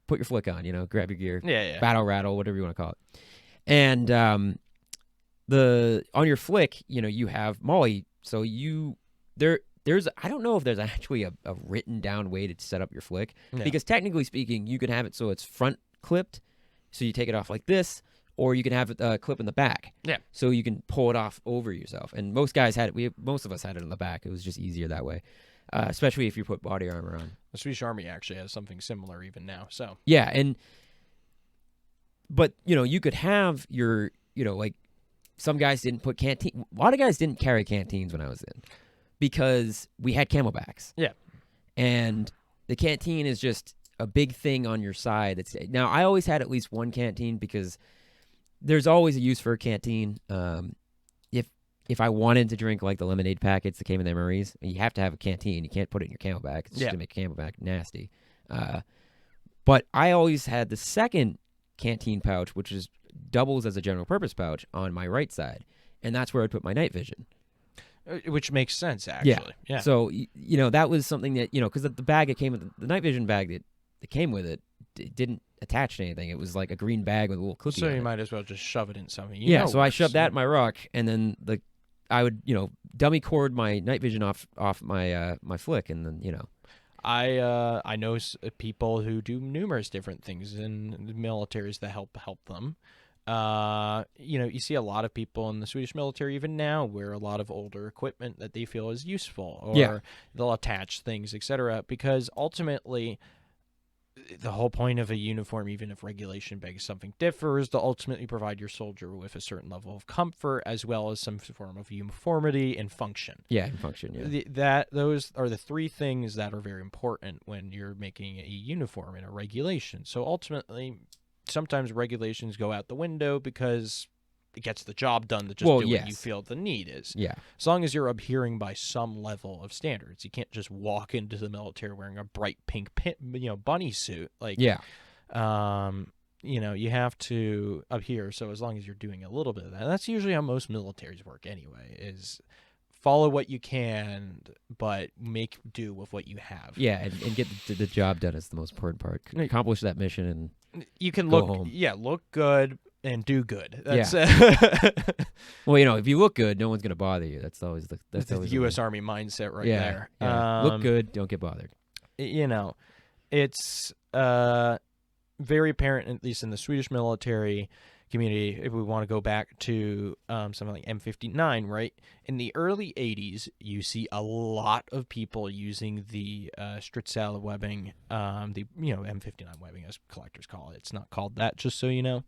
put your flick on, grab your gear. Yeah. Battle rattle, whatever you want to call it. And on your flick, you have Molly. So there's I don't know if there's actually a written down way to set up your flick, because technically speaking, you can have it so it's front clipped, so you take it off like this, or you can have it clip in the back. Yeah. So you can pull it off over yourself. And most guys had it. Most of us had it in the back. It was just easier that way, especially if you put body armor on. The Swedish Army actually has something similar even now. So yeah, but you could have your like some guys didn't put canteen. A lot of guys didn't carry canteens when I was in, because we had camelbacks. Yeah. And the canteen is just a big thing on your side. Now I always had at least one canteen, because there's always a use for a canteen. If I wanted to drink like the lemonade packets that came in the MREs, you have to have a canteen. You can't put it in your camelback. It's just to make camelback nasty. But I always had the second canteen pouch, which doubles as a general purpose pouch, on my right side, and that's where I'd put my night vision. Which makes sense, actually. Yeah. So that was something that because the bag it came with, the night vision bag that came with it didn't attach to anything. It was like a green bag with a little cookie. So on you it. might as well just shove it in something. So I shoved that in my ruck, and then I would dummy cord my night vision off my my flick, and then I know people who do numerous different things in the militaries that help them. You see a lot of people in the Swedish military even now wear a lot of older equipment that they feel is useful, or they'll attach things, etc. Because ultimately, the whole point of a uniform, even if regulation begs something differs, to ultimately provide your soldier with a certain level of comfort, as well as some form of uniformity and function. Yeah, and function. Yeah. Those are the three things that are very important when you're making a uniform in a regulation. So ultimately, sometimes regulations go out the window because it gets the job done to just do what you feel the need is. Yeah. As long as you're adhering by some level of standards. You can't just walk into the military wearing a bright pink bunny suit. You have to adhere. So as long as you're doing a little bit of that, that's usually how most militaries work anyway, is follow what you can, but make do with what you have. Yeah, and get the job done is the most important part. Accomplish that mission, and you can go home. look good and do do That's well, if you look good, no one's gonna bother you. That's always the U.S. Army mindset right there. Yeah. Look good, don't get bothered. It's very apparent, at least in the Swedish military community, if we want to go back to something like M59, right? In the early 80s, you see a lot of people using the Stritzell webbing, the M59 webbing, as collectors call it. It's not called that, just so you know.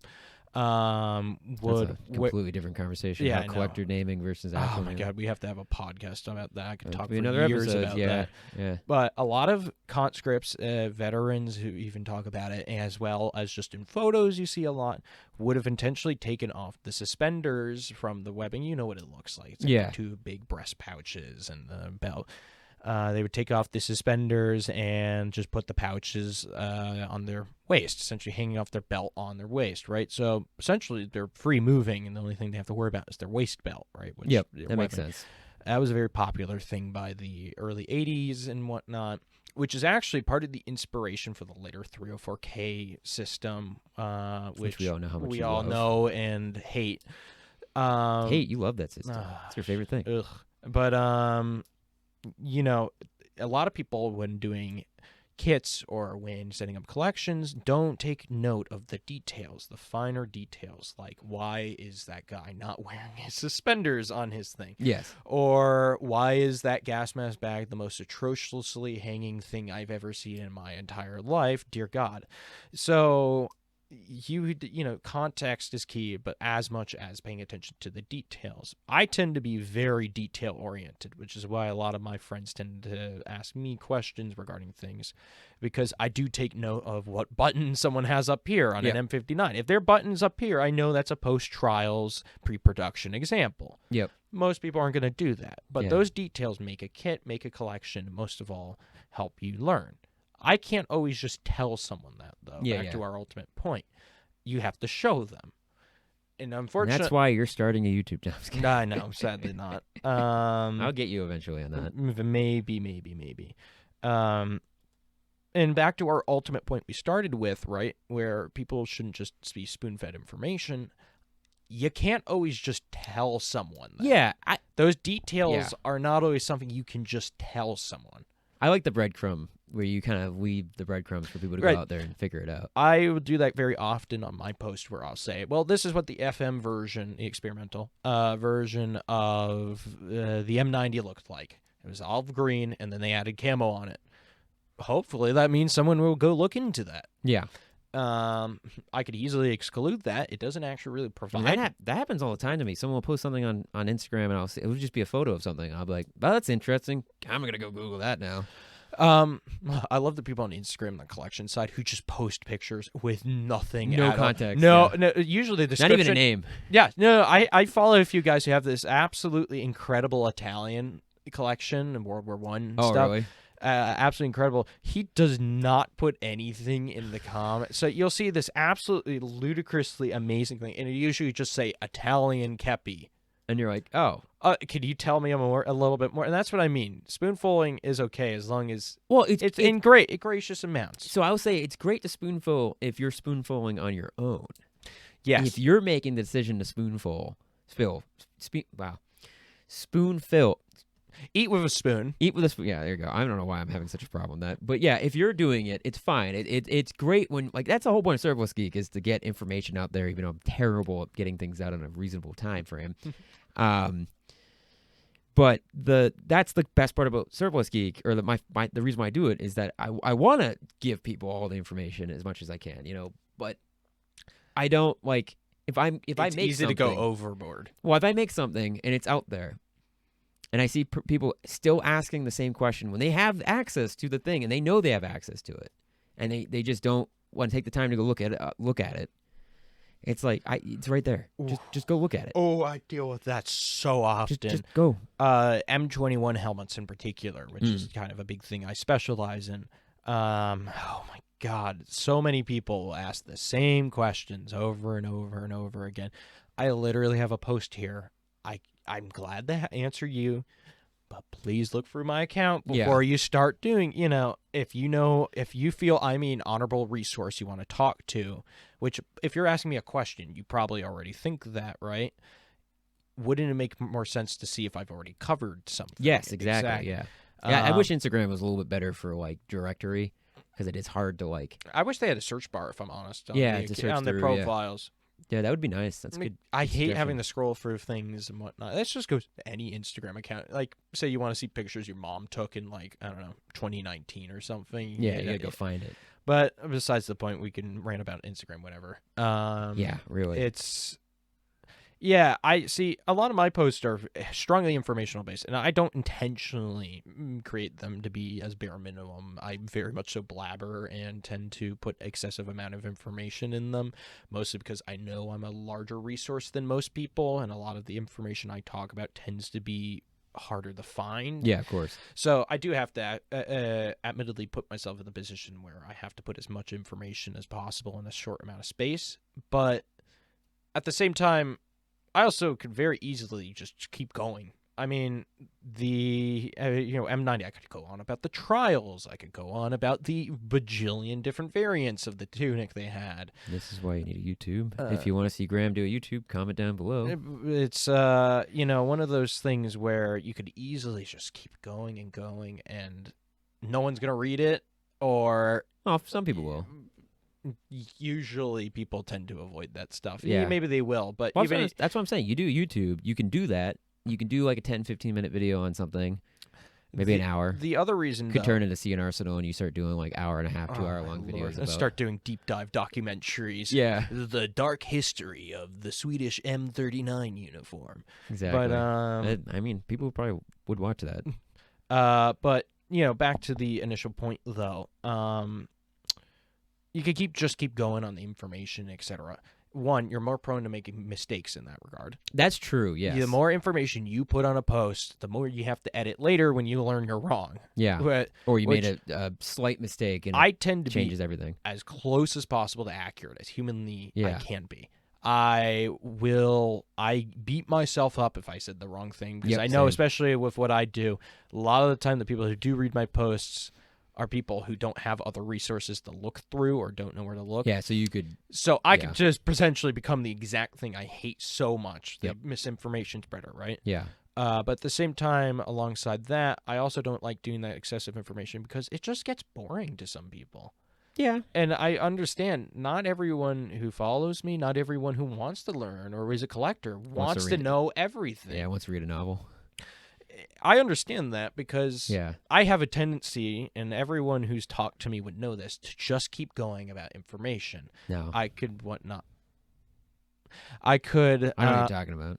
That's a completely different conversation. Yeah, How collector naming versus actual oh my naming. God, we have to have a podcast about that. I could talk for Be another years episode. about Yeah, that. yeah. But a lot of conscripts, veterans who even talk about it, as well as just in photos you see a lot, would have intentionally taken off the suspenders from the webbing. You know what it looks like. It's like Yeah. the two big breast pouches and the belt. They would take off the suspenders and just put the pouches on their waist, essentially hanging off their belt on their waist, right? So essentially they're free moving, and the only thing they have to worry about is their waist belt, right? Which Yep, their that makes weapon. sense. That was a very popular thing by the early 80s and whatnot, which is actually part of the inspiration for the later 304K system, which we all know how much we you all love. know and hate. Hey, you love that system. It's your favorite thing. Ugh. But you know, a lot of people when doing kits or when setting up collections don't take note of the details, the finer details, like why is that guy not wearing his suspenders on his thing? Yes. Or why is that gas mask bag the most atrociously hanging thing I've ever seen in my entire life? Dear God. So you know, context is key, but as much as paying attention to the details. I tend to be very detail oriented, which is why a lot of my friends tend to ask me questions regarding things, because I do take note of what button someone has up here on an M59. If their button's up here, I know that's a post-trials pre-production example. Yep. Most people aren't going to do that, but Yeah. those details make a kit, make a collection, most of all, help you learn. I can't always just tell someone that, though. Back to our ultimate point. You have to show them. And unfortunately... That's why you're starting a YouTube channel. No, sadly not. I'll get you eventually on that. Maybe. And back to our ultimate point we started with, right, where people shouldn't just be spoon-fed information. You can't always just tell someone that. Yeah. Those details are not always something you can just tell someone. I like the breadcrumb where you kind of weave the breadcrumbs for people to go out there and figure it out. I would do that very often on my post where I'll say, well, this is what the FM version, the experimental version of the M90 looked like. It was olive green, and then they added camo on it. Hopefully that means someone will go look into that. Yeah. I could easily exclude that. It doesn't actually really provide. That happens all the time to me. Someone will post something on Instagram, and it would just be a photo of something. I'll be like, "Oh, that's interesting. I'm gonna go Google that now." I love the people on Instagram on the collection side who just post pictures with nothing. No at context. No, usually the description. Not even a name. Yeah, no. I follow a few guys who have this absolutely incredible Italian collection and World War I Oh, stuff. really? Absolutely incredible. He does not put anything in the comments. So you'll see this absolutely ludicrously amazing thing, and it usually just say Italian kepi. And you're like, oh. Could you tell me a little bit more? And that's what I mean. Spoonfulling is okay as long as it's in gracious amounts. So I would say it's great to spoonful if you're spoonfulling on your own. Yes. If you're making the decision to spoonfill. Eat with a spoon. Eat with a spoon. Yeah, there you go. I don't know why I'm having such a problem with that. But yeah, if you're doing it, it's fine. It's great when, like, that's the whole point of Surplus Geek is to get information out there, even though I'm terrible at getting things out in a reasonable time frame. But that's the best part about Surplus Geek, or the reason why I do it is that I want to give people all the information as much as I can, but I don't like if I make it's easy something, to go overboard. Well, if I make something and it's out there, and I see people still asking the same question when they have access to the thing and they know they have access to it, and they just don't want to take the time to go look at it. It's like it's right there. Just go look at it. Oh, I deal with that so often. Just go. M21 helmets in particular, which is kind of a big thing I specialize in. Oh my God, so many people ask the same questions over and over and over again. I literally have a post here. I'm glad to answer you, but please look through my account before you start doing, if you feel I'm an honorable resource you want to talk to, which if you're asking me a question, you probably already think that, right? Wouldn't it make more sense to see if I've already covered something? Yes, exactly. Yeah. I wish Instagram was a little bit better for like directory, because it is hard to like. I wish they had a search bar, if I'm honest. To search on their through, profiles. Yeah, that would be nice. That's I mean, good. I good hate having suggestion. to scroll through things and whatnot. Let's just go to any Instagram account. Like, say you want to see pictures your mom took in, like, I don't know, 2019 or something. Yeah, you gotta go find it. But besides the point, we can rant about Instagram, whatever. Yeah, really. It's yeah. I see a lot of my posts are strongly informational based, and I don't intentionally create them to be as bare minimum. I very much so blabber and tend to put excessive amount of information in them, mostly because I know I'm a larger resource than most people, and a lot of the information I talk about tends to be harder to find. Yeah, of course. So I do have to admittedly put myself in the position where I have to put as much information as possible in a short amount of space. But at the same time, I also could very easily just keep going. I mean, the M90, I could go on about the trials. I could go on about the bajillion different variants of the tunic they had. This is why you need a YouTube. If you want to see Graham do a YouTube, comment down below. It's one of those things where you could easily just keep going and going, and no one's gonna read it, or Oh, some people will. usually people tend to avoid that stuff. Yeah. Maybe they will, but Well, even that's what I'm saying. You do YouTube, you can do that. You can do like a 10, 15-minute video on something, maybe an hour. The other reason Could turn into See an Arsenal, and you start doing like hour and a half, 2 hour long my videos. Lord. About... Start doing deep dive documentaries. Yeah, The dark history of the Swedish M39 uniform. exactly. But I mean, people probably would watch that. but back to the initial point though. You could keep going on the information, etc. One, you're more prone to making mistakes in that regard. That's true. Yes. The more information you put on a post, the more you have to edit later when you learn you're wrong. Yeah. But, Or you made a slight mistake, and I it tend to changes be everything. as close as possible to accurate as humanly I Yeah. can be. I beat myself up if I said the wrong thing, because Yep, I know, same. especially with what I do, a lot of the time the people who do read my posts are people who don't have other resources to look through or don't know where to look. Yeah. So you could. So I Yeah. could just potentially become the exact thing I hate so much, the Yep. misinformation spreader, right? Yeah. But at the same time, alongside that, I also don't like doing that excessive information because it just gets boring to some people. Yeah. And I understand not everyone who follows me, not everyone who wants to learn or is a collector wants to read it. know everything. Yeah. Wants to read a novel. I understand that because Yeah. I have a tendency, and everyone who's talked to me would know this, to just keep going about information. No. I could whatnot. I could. I know what you're talking about.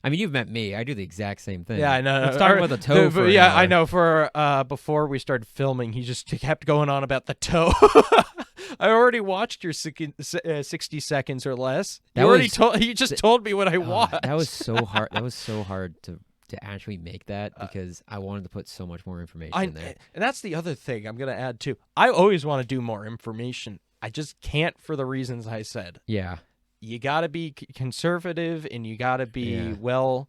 I mean, you've met me. I do the exact same thing. Yeah, I know. Let's talk about the toe. For an yeah, I hour. know. For before we started filming, he just kept going on about the toe. I already watched your 60 seconds or less. That You already was- told. You just told me what I watched. That was so hard. That was so hard to actually make that because I wanted to put so much more information in there. And that's the other thing I'm gonna add too. I always want to do more information. I just can't for the reasons I said. Yeah. You got to be conservative, and you got to be Yeah. well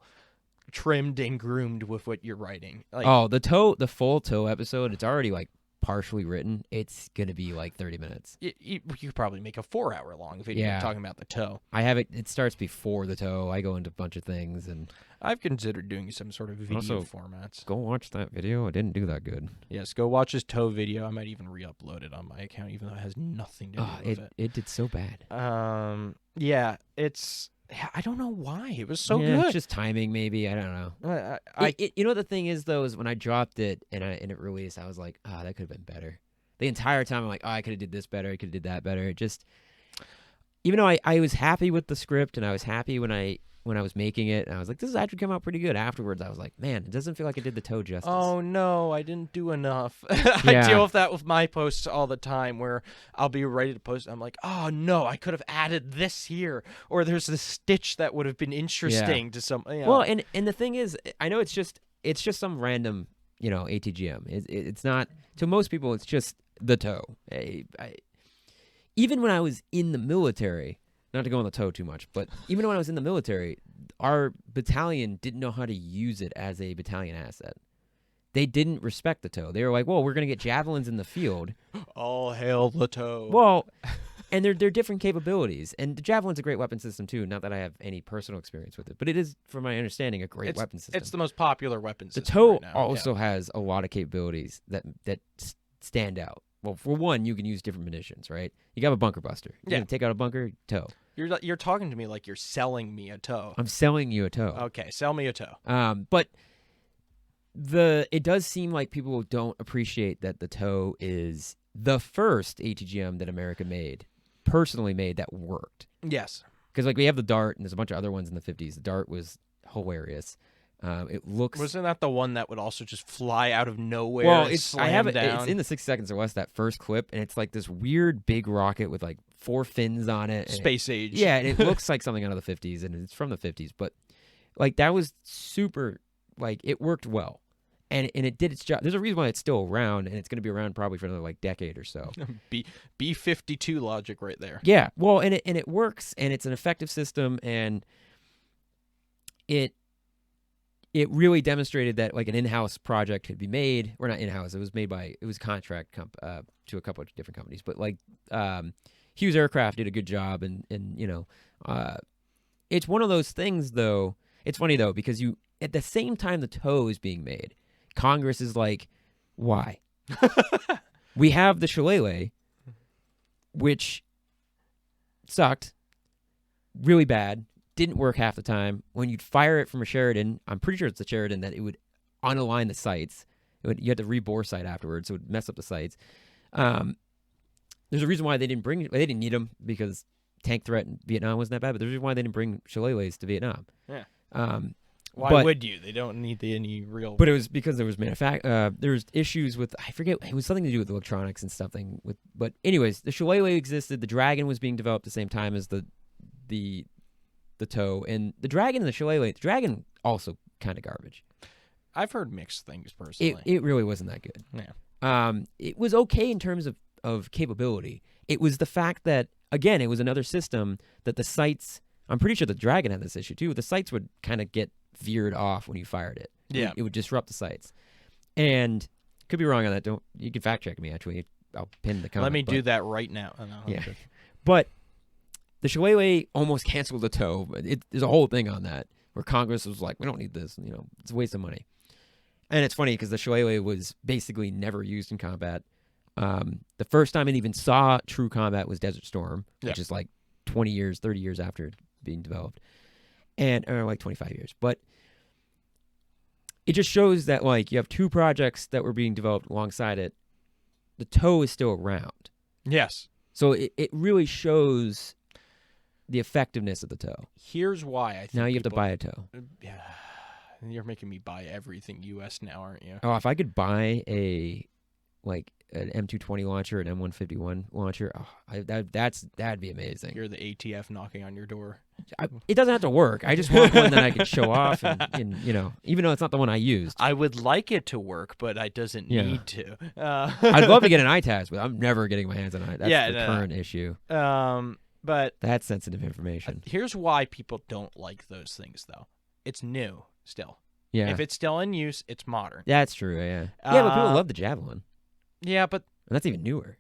trimmed and groomed with what you're writing. Like, Oh, the full toe episode, it's already like partially written. It's going to be like 30 minutes. you could probably make a 4-hour long video Yeah. talking about the toe. I have it starts before the toe. I go into a bunch of things and I've considered doing some sort of video Also- formats. go watch that video. It didn't do that good. Yes, go watch his toe video. I might even re-upload it on my account, even though it has nothing to do with It did so bad. Yeah, I don't know why. It was so Yeah, good. just timing maybe. I don't know. You know the thing is though is when I dropped it and it released, I was like, that could have been better. The entire time I'm like, I could have did this better. I could have did that better. It just, even though I was happy with the script and I was happy when I was making it, and I was like, this has actually come out pretty good. Afterwards, I was like, man, it doesn't feel like I did the toe justice. Oh no, I didn't do enough. Yeah. I deal with that with my posts all the time, where I'll be ready to post. I'm like, oh no, I could have added this here, or there's this stitch that would have been interesting to some. You know. Well, and the thing is, I know it's just some random, ATGM. It's not, to most people, it's just the toe. Even when I was in the military, not to go on the toe too much, but even when I was in the military, our battalion didn't know how to use it as a battalion asset. They didn't respect the toe. They were like, well, we're going to get javelins in the field. all hail the toe. Well, and they're different capabilities. And the javelin's a great weapon system, too. Not that I have any personal experience with it, but it is, from my understanding, a great weapon system. It's the most popular weapon The system toe right now. also has a lot of capabilities that stand out. Well, for one, you can use different munitions, right? You got a bunker buster. You're Yeah. going to take out a bunker, toe. You're talking to me like you're selling me a toe. I'm selling you a toe. Okay, sell me a toe. But it does seem like people don't appreciate that the toe is the first ATGM that America personally made that worked. Yes. Because like we have the Dart, and there's a bunch of other ones in the 50s. The Dart was hilarious. It looks. Wasn't that the one that would also just fly out of nowhere? Well, and I slam have it. down? It's in the 6 seconds or less. That first clip, and it's like this weird big rocket with like 4 fins on it. Space age. Yeah, and it looks like something out of the 50s, and it's from the 50s. But like that was super. Like it worked well, and it did its job. There's a reason why it's still around, and it's going to be around probably for another like decade or so. B-52 logic right there. Yeah, well, and it works, and it's an effective system, and it really demonstrated that like an in-house project could be made, or not in-house. It was contract to a couple of different companies, but like Hughes Aircraft did a good job, and it's one of those things though. It's funny though because at the same time the toe is being made, Congress is like, why? We have the Shillelagh, which sucked really bad. Didn't work half the time. When you'd fire it from a Sheridan, I'm pretty sure it's the Sheridan, that it would unalign the sights. You had to rebore sight afterwards, so it would mess up the sights. There's a reason why they didn't need them because tank threat in Vietnam wasn't that bad, but there's a reason why they didn't bring Shillelaghs to Vietnam. Yeah. Why would you? They don't need any real. But it was because there was there was issues with, I forget, it was something to do with electronics and something. But anyways, the Shillelagh existed. The Dragon was being developed at the same time as the toe, and the Dragon and the Shillelagh. The Dragon also kind of garbage. I've heard mixed things personally. It really wasn't that good. Yeah. It was okay in terms of capability. It was the fact that, again, it was another system that the sights. I'm pretty sure the Dragon had this issue too. The sights would kind of get veered off when you fired it. Yeah. It would disrupt the sights. And could be wrong on that. You can fact check me actually. I'll pin the comment. Let me do that right now. Oh, no, yeah. But the Shillelagh almost canceled the toe. There's a whole thing on that where Congress was like, we don't need this. It's a waste of money. And it's funny because the Shillelagh was basically never used in combat. The first time it even saw true combat was Desert Storm, which is like 20 years, 30 years after being developed. Or like 25 years. But it just shows that like you have two projects that were being developed alongside it. The toe is still around. Yes. So it really shows the effectiveness of the toe. Here's why I think now you have to buy a toe. Yeah. You're making me buy everything US now, aren't you? Oh, if I could buy an M220 launcher, an M151 launcher, that'd be amazing. You're the ATF knocking on your door. It doesn't have to work. I just want one that I can show off, and even though it's not the one I used. I would like it to work, but it doesn't need to. I'd love to get an ITAS, but I'm never getting my hands on it. That's the current issue. But that's sensitive information. Here's why people don't like those things, though. It's new still. Yeah. If it's still in use, it's modern. That's true. Yeah. Yeah, but people love the Javelin. Yeah, but and that's even newer.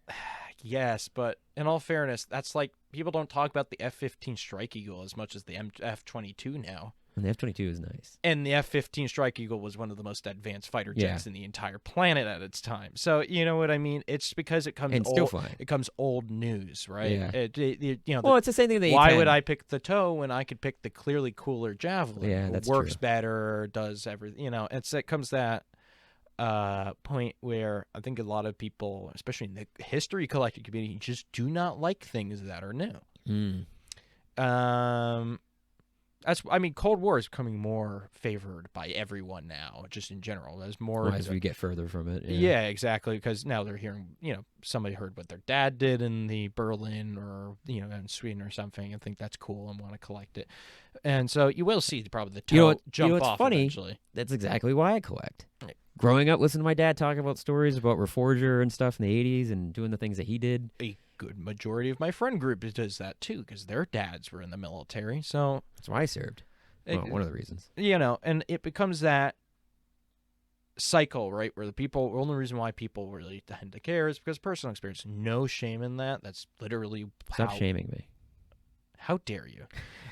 Yes, but in all fairness, that's like people don't talk about the F-15 Strike Eagle as much as the F-22 now. And the F-22 is nice. And the F-15 Strike Eagle was one of the most advanced fighter jets in the entire planet at its time. So you know what I mean? It's because it comes still flying. It comes old news, right? Yeah. Well, it's the same thing with the why A-10. would I pick the toe when I could pick the clearly cooler Javelin? Yeah, that's works true. better, does everything. It comes that point where I think a lot of people, especially in the history collecting community, just do not like things that are new. Cold War is becoming more favored by everyone now, just in general. There's more as we get further from it. Yeah, exactly. Because now they're hearing, somebody heard what their dad did in the Berlin or in Sweden or something, and think that's cool and want to collect it. And so you will see probably the toe jump off funny? eventually. That's exactly why I collect. Growing up, listening to my dad talk about stories about Reforger and stuff in the 80s and doing the things that he did. A good majority of my friend group does that too, because their dads were in the military. So that's why I served. One of the reasons. And it becomes that cycle, right, where the only reason why people really tend to care is because personal experience. No shame in that. That's literally Stop shaming me. How dare you?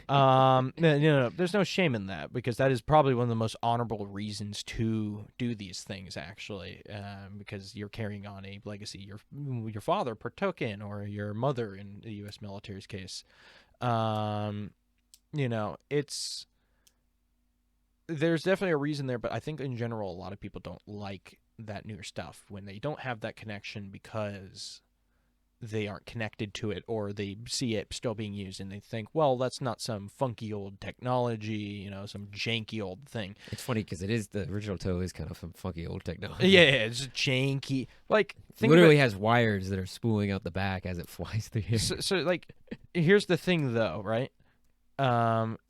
There's no shame in that, because that is probably one of the most honorable reasons to do these things, actually, because you're carrying on a legacy your father partook in, or your mother in the U.S. military's case. It's there's definitely a reason there, but I think in general a lot of people don't like that newer stuff when they don't have that connection because they aren't connected to it, or they see it still being used and they think, well, that's not some funky old technology, some janky old thing. It's funny because the original toe is kind of some funky old technology. Yeah, it's janky. Like, literally has wires that are spooling out the back as it flies through here. So like, here's the thing though, right?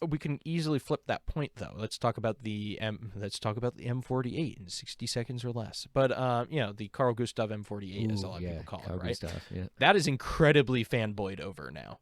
We can easily flip that point though. Let's talk about the M48 in 60 seconds or less. But the Carl Gustav M48, as a lot of people call Carl it, right? Gustav, yeah. That is incredibly fanboyed over now.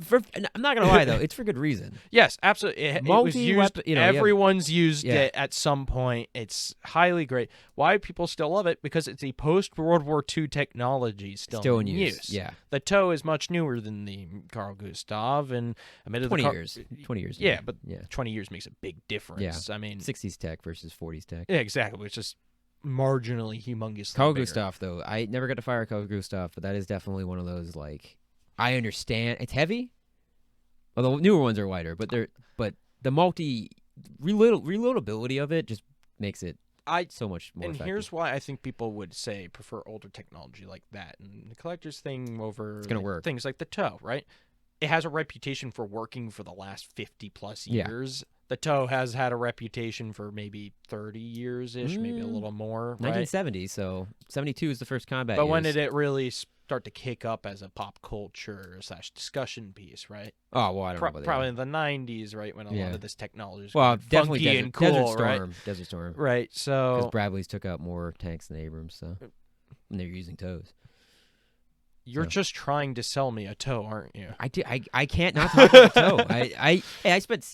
I'm not gonna lie though, it's for good reason. Yes, absolutely. It was used. Everyone's used it at some point. It's highly great. Why people still love it? Because it's a post-World War II technology still in use. Yeah, the toe is much newer than the Carl Gustav, and 20 years. 20 years. Yeah, but 20 years makes a big difference. Yeah. I mean, 60s tech versus 40s tech. Yeah, exactly. It's just marginally, humongously Carl bigger. Gustav though, I never got to fire Carl Gustav, but that is definitely one of those like. I understand it's heavy. Well, the newer ones are lighter, but the multi reloadability of it just makes it so much more effective. Here's why I think people would say prefer older technology like that, and the collector's thing over it's gonna work. Things like the toe, right? It has a reputation for working for the last 50 plus years. The toe has had a reputation for maybe 30 years ish, maybe a little more. 1970, so 72 is the first combat. But when did it really start to kick up as a pop culture / discussion piece, right? Oh, well, I don't know about probably in the 90s, right, when a lot of this technology was definitely funky and cool, Desert Storm, right? Desert Storm, right? So because Bradley's took out more tanks than Abrams, so and they're using toes. You're just trying to sell me a toe, aren't you? I can't not talk about the toe. I spent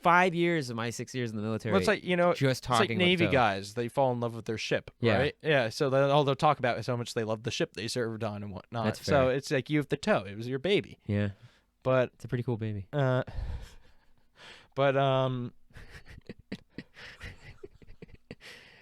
5 years of my 6 years in the military. Well, it's like, just talking it's like Navy about guys. They fall in love with their ship, right? Yeah. So all they'll talk about is how much they love the ship they served on and whatnot. That's fair. So it's like you have the toe. It was your baby. Yeah. But it's a pretty cool baby.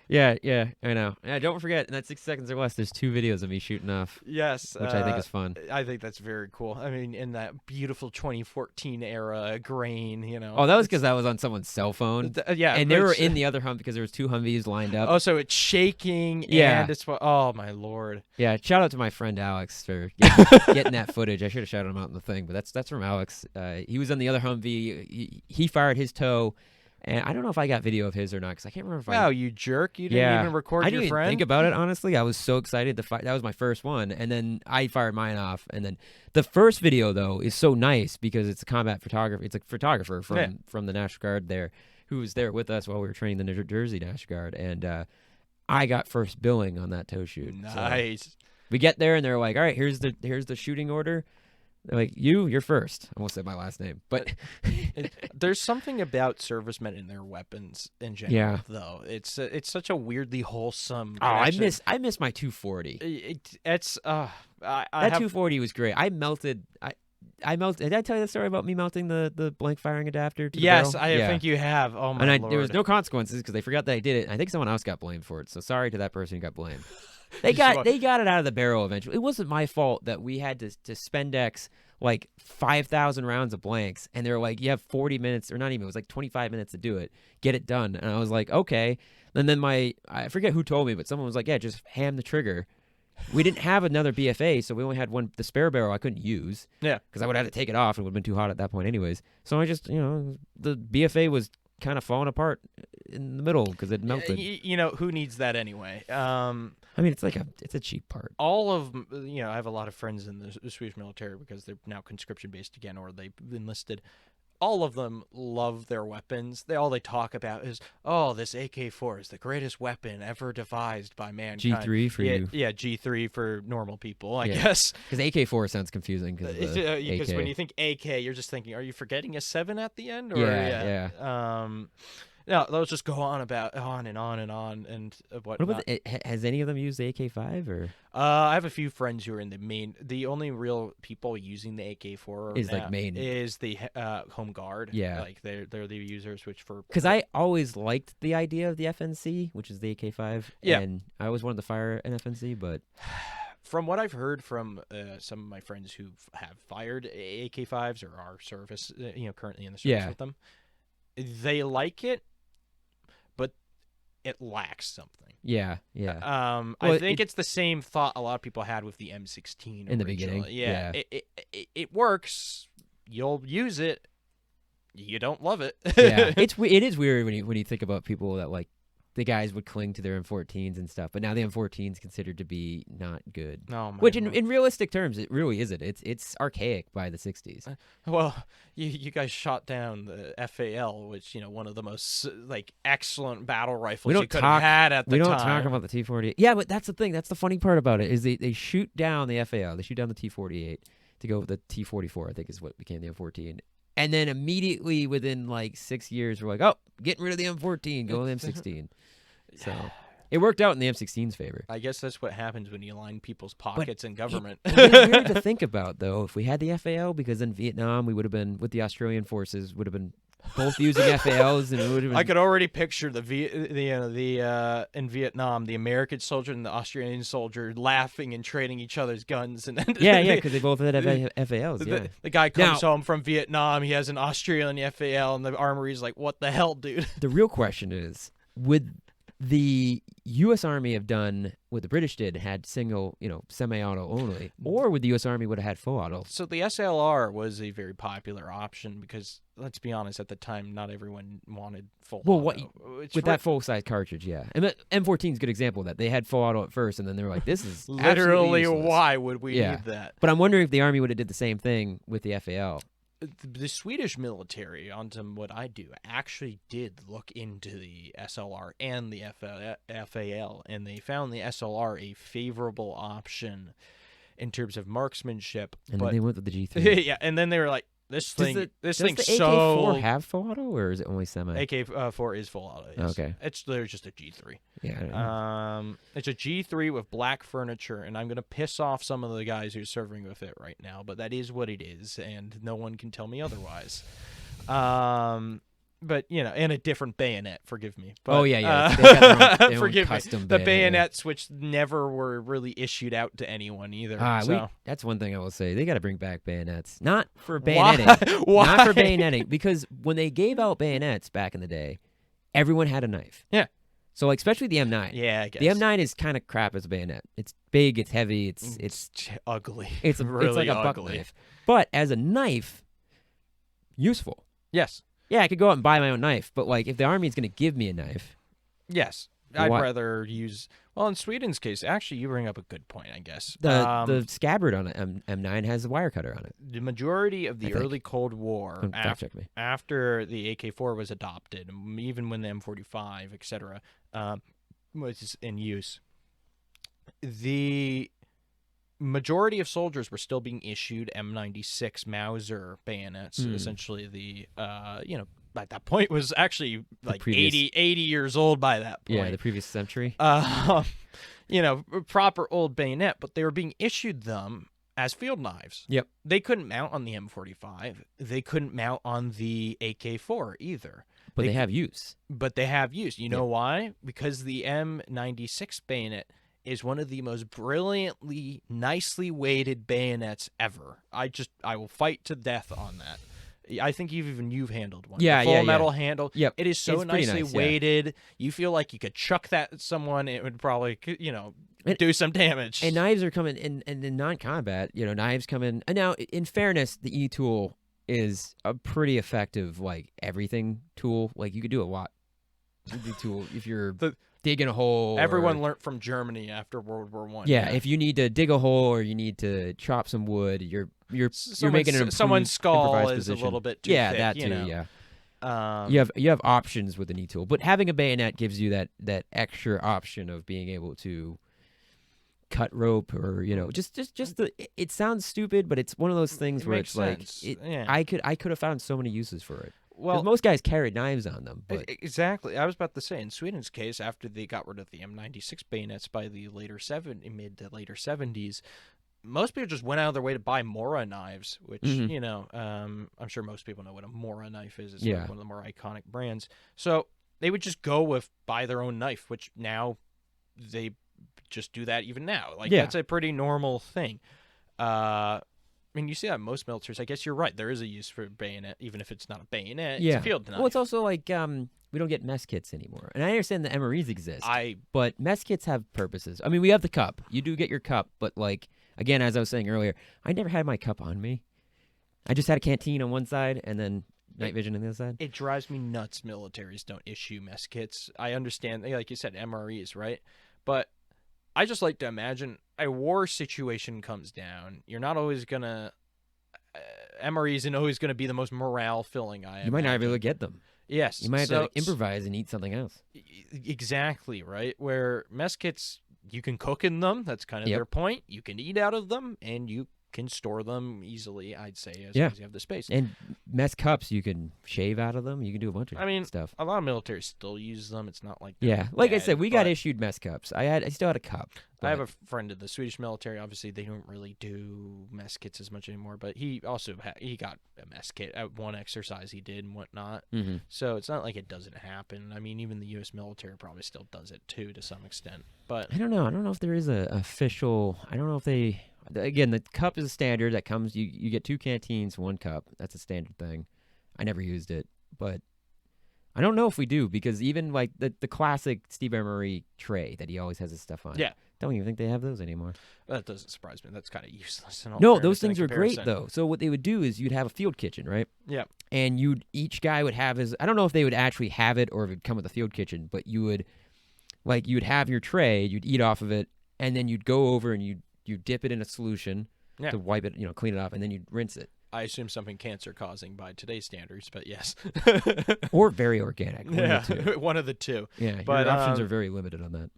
Yeah, I know. Yeah, don't forget, in that 60 seconds or less, there's 2 videos of me shooting off. Yes. Which I think is fun. I think that's very cool. I mean, in that beautiful 2014 era grain, Oh, that was because that was on someone's cell phone. Yeah. And they were in the other hump because there was 2 Humvees lined up. Oh, so it's shaking. Yeah. And it's, oh, my Lord. Yeah, shout out to my friend Alex for getting that footage. I should have shouted him out in the thing, but that's from Alex. He was on the other Humvee. He fired his toe. And I don't know if I got video of his or not because I can't remember if Wow, you jerk. You didn't even record I your didn't friend? even think about it, honestly. I was so excited to fight. That was my first one. And then I fired mine off. And then the first video, though, is so nice because it's a combat photographer. It's a photographer from the National Guard there who was there with us while we were training the New Jersey National Guard. And I got first billing on that toe shoot. Nice. So we get there, and they're like, all right, here's the shooting order. They're like, you're first. I almost said my last name, but there's something about servicemen and their weapons in general, though. It's such a weirdly wholesome. Connection. I miss my 240. That 240 was great. I melted. Did I tell you the story about me melting the blank firing adapter? To the barrel? I think you have. Oh my Lord! There was no consequences because they forgot that I did it. I think someone else got blamed for it. So sorry to that person who got blamed. They got it out of the barrel eventually. It wasn't my fault that we had to spendex like 5,000 rounds of blanks, and they were like, "You have 40 minutes, or not even. It was like 25 minutes to do it. Get it done." And I was like, "Okay." And then I forget who told me, but someone was like, "Yeah, just ham the trigger." We didn't have another BFA, so we only had the spare barrel I couldn't use. Yeah, because I would have to take it off. It would have been too hot at that point, anyways. So I just, the BFA was kind of falling apart in the middle because it melted. Who needs that anyway? I mean, it's a cheap part. All of I have a lot of friends in the Swedish military because they're now conscription based again, or they've enlisted. All of them love their weapons. All they talk about is, this AK-4 is the greatest weapon ever devised by mankind. G3 for you. Yeah, G3 for normal people, I guess. Because AK-4 sounds confusing. Because when you think AK, you're just thinking, are you forgetting a 7 at the end? Or, yeah. No, those just go on and on and whatnot. What about has any of them used the AK-5 or? I have a few friends who are in the main. The only real people using the AK-4 is like main is the home guard. Yeah, like they're the users, which for because I always liked the idea of the FNC, which is the AK-5. Yeah, and I always wanted to fire an FNC, but From what I've heard from some of my friends who have fired AK-5s or are service, currently in the service Yeah. with them, they like it, but it lacks something. Yeah, yeah. I Well, think it's the same thought a lot of people had with the M16 In the originally. beginning, Yeah, it works. You'll use it. You don't love it. Yeah, it is weird when you think about people that like the guys would cling to their M14s and stuff, but now the M14 is considered to be not good. No, my Which in realistic terms, it really isn't. It's archaic by the 60s. Well, you guys shot down the FAL, which one of the most excellent battle rifles you could have had at the time. We don't talk about the T-48. Yeah, but that's the thing. That's the funny part about it is they shoot down the FAL. They shoot down the T-48 to go with the T-44. I think is what became the M14. And then immediately within like 6 years, we're like, oh, getting rid of the M14, go with the M16. So it worked out in the M16's favor. I guess that's what happens when you line people's pockets in government. It's weird to think about, though, if we had the FAL, because in Vietnam, we would have been, with the Australian forces, would have been both using FALs, and it would have been... I could already picture in Vietnam, the American soldier and the Australian soldier laughing and trading each other's guns. And yeah, because they both had FALs, yeah. The guy comes home from Vietnam, he has an Australian FAL, and the armory's like, what the hell, dude? The real question is, would the U.S. Army have done what the British did, had single, semi-auto only, or would the U.S. Army would have had full auto? So the SLR was a very popular option because, let's be honest, at the time, not everyone wanted full auto. With that full-size cartridge, yeah. And M14 is a good example of that. They had full auto at first, and then they were like, this is literally why would we need that? But I'm wondering if the Army would have did the same thing with the FAL. The Swedish military, onto what I do, actually did look into the SLR and the FAL, and they found the SLR a favorable option in terms of marksmanship. And then they went with the G3. Yeah, and then they were like, This thing's does the AK-4 have full auto, or is it only semi? AK-4 is full auto. Yes. Okay. There's just a G3. Yeah. It's a G3 with black furniture, and I'm gonna piss off some of the guys who's serving with it right now, but that is what it is, and no one can tell me otherwise. But and a different bayonet. Forgive me. But, they got their own forgive custom me. The bayonet, bayonets, which never were really issued out to anyone either. That's one thing I will say. They got to bring back bayonets, not for bayoneting, Why? Not for bayoneting, because when they gave out bayonets back in the day, everyone had a knife. Yeah. So especially the M9. Yeah, I guess. The M9 is kind of crap as a bayonet. It's big, it's heavy, it's ugly. It's really like a buck knife. But as a knife, useful. Yes. Yeah, I could go out and buy my own knife, but like if the Army is going to give me a knife, yes, I'd rather use. Well, in Sweden's case, actually, you bring up a good point. I guess the scabbard on an M9 has a wire cutter on it. The majority of the early Cold War, after the AK-4 was adopted, even when the M45, etc., was in use, the majority of soldiers were still being issued M96 Mauser bayonets. Essentially, the at that point was actually like previous, 80 years old by that point. Yeah, the previous century. Proper old bayonet, but they were being issued them as field knives. Yep. They couldn't mount on the M45. They couldn't mount on the AK-4 either. But they have use. But they have use. You know why? Because the M96 bayonet is one of the most brilliantly, nicely weighted bayonets ever. I will fight to death on that. I think you've handled one. Yeah, full metal handle. Yep. It is so nicely weighted. Yeah. You feel like you could chuck that at someone. It would probably, do some damage. And knives are coming in non-combat. Knives come in. And now, in fairness, the E-tool is a pretty effective, everything tool. You could do a lot. The tool, if you're digging a hole. Everyone learned from Germany after World War I. Yeah, if you need to dig a hole or you need to chop some wood, you're making an someone's skull is position. A little bit too thick, that too. Yeah. You have options with an E-tool, but having a bayonet gives you that extra option of being able to cut rope or it sounds stupid, but it's one of those things where it's sense. I could have found so many uses for it. Well, most guys carried knives on them. But... Exactly. I was about to say, in Sweden's case, after they got rid of the M96 bayonets by the mid to later 70s, most people just went out of their way to buy Mora knives, which, I'm sure most people know what a Mora knife is. It's one of the more iconic brands. So they would just buy their own knife, which now they just do that even now. Like, Yeah. that's a pretty normal thing. I mean, you see that in most militaries. I guess you're right. There is a use for bayonet, even if it's not a bayonet. Yeah. It's a field knife. Well, it's also like we don't get mess kits anymore. And I understand the MREs exist, but mess kits have purposes. I mean, we have the cup. You do get your cup, but like, again, as I was saying earlier, I never had my cup on me. I just had a canteen on one side and then night vision on the other side. It drives me nuts militaries don't issue mess kits. I understand, like you said, MREs, right? But I just like to imagine a war situation comes down. You're not always going to... MRE isn't always going to be the most morale-filling You might not be able to get them. Yes. You might have to improvise and eat something else. Exactly, right? Where mess kits, you can cook in them. That's kind of their point. You can eat out of them, and you can store them easily, I'd say, as long as you have the space. And mess cups, you can shave out of them. You can do a bunch of stuff. A lot of militaries still use them. It's not like like I said, we got issued mess cups. I still had a cup. I have a friend in the Swedish military. Obviously, they don't really do mess kits as much anymore, but he also he got a mess kit at one exercise he did and whatnot. Mm-hmm. So it's not like it doesn't happen. I mean, even the U.S. military probably still does it too to some extent. But I don't know. I don't know if there is a official. I don't know if they. Again, the cup is a standard that comes. You get 2 canteens, 1 cup. That's a standard thing. I never used it, but I don't know if we do, because even like the classic Steve Emery tray that he always has his stuff on. Yeah. Don't even think they have those anymore. That doesn't surprise me. That's kind of useless. No, those things are great though. So what they would do is you'd have a field kitchen, right? Yeah. And each guy would have his. I don't know if they would actually have it or if it'd come with a field kitchen, but you'd have your tray, you'd eat off of it, and then you'd go over and you dip it in a solution to wipe it, clean it off, and then you'd rinse it. I assume something cancer-causing by today's standards, but yes. Or very organic. One of the two. Yeah, but your options are very limited on that.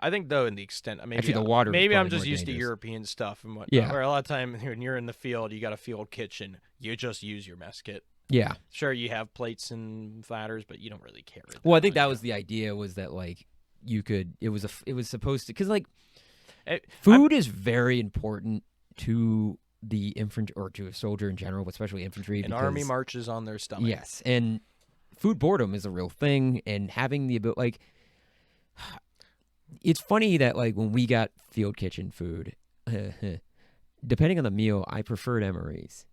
I think, though, in the extent, actually, the water. Maybe I'm just used to European stuff and whatnot. Yeah. Where a lot of time when you're in the field, you got a field kitchen. You just use your mess kit. Yeah. Sure, you have plates and platters, but you don't really care. Well, I think that was the idea. Was that like you could? It was supposed to, because like food is very important to the infantry or to a soldier in general, but especially infantry. An army marches on their stomach. Yes, and food boredom is a real thing, and having the ability, like, it's funny that like when we got field kitchen food, depending on the meal, I preferred MREs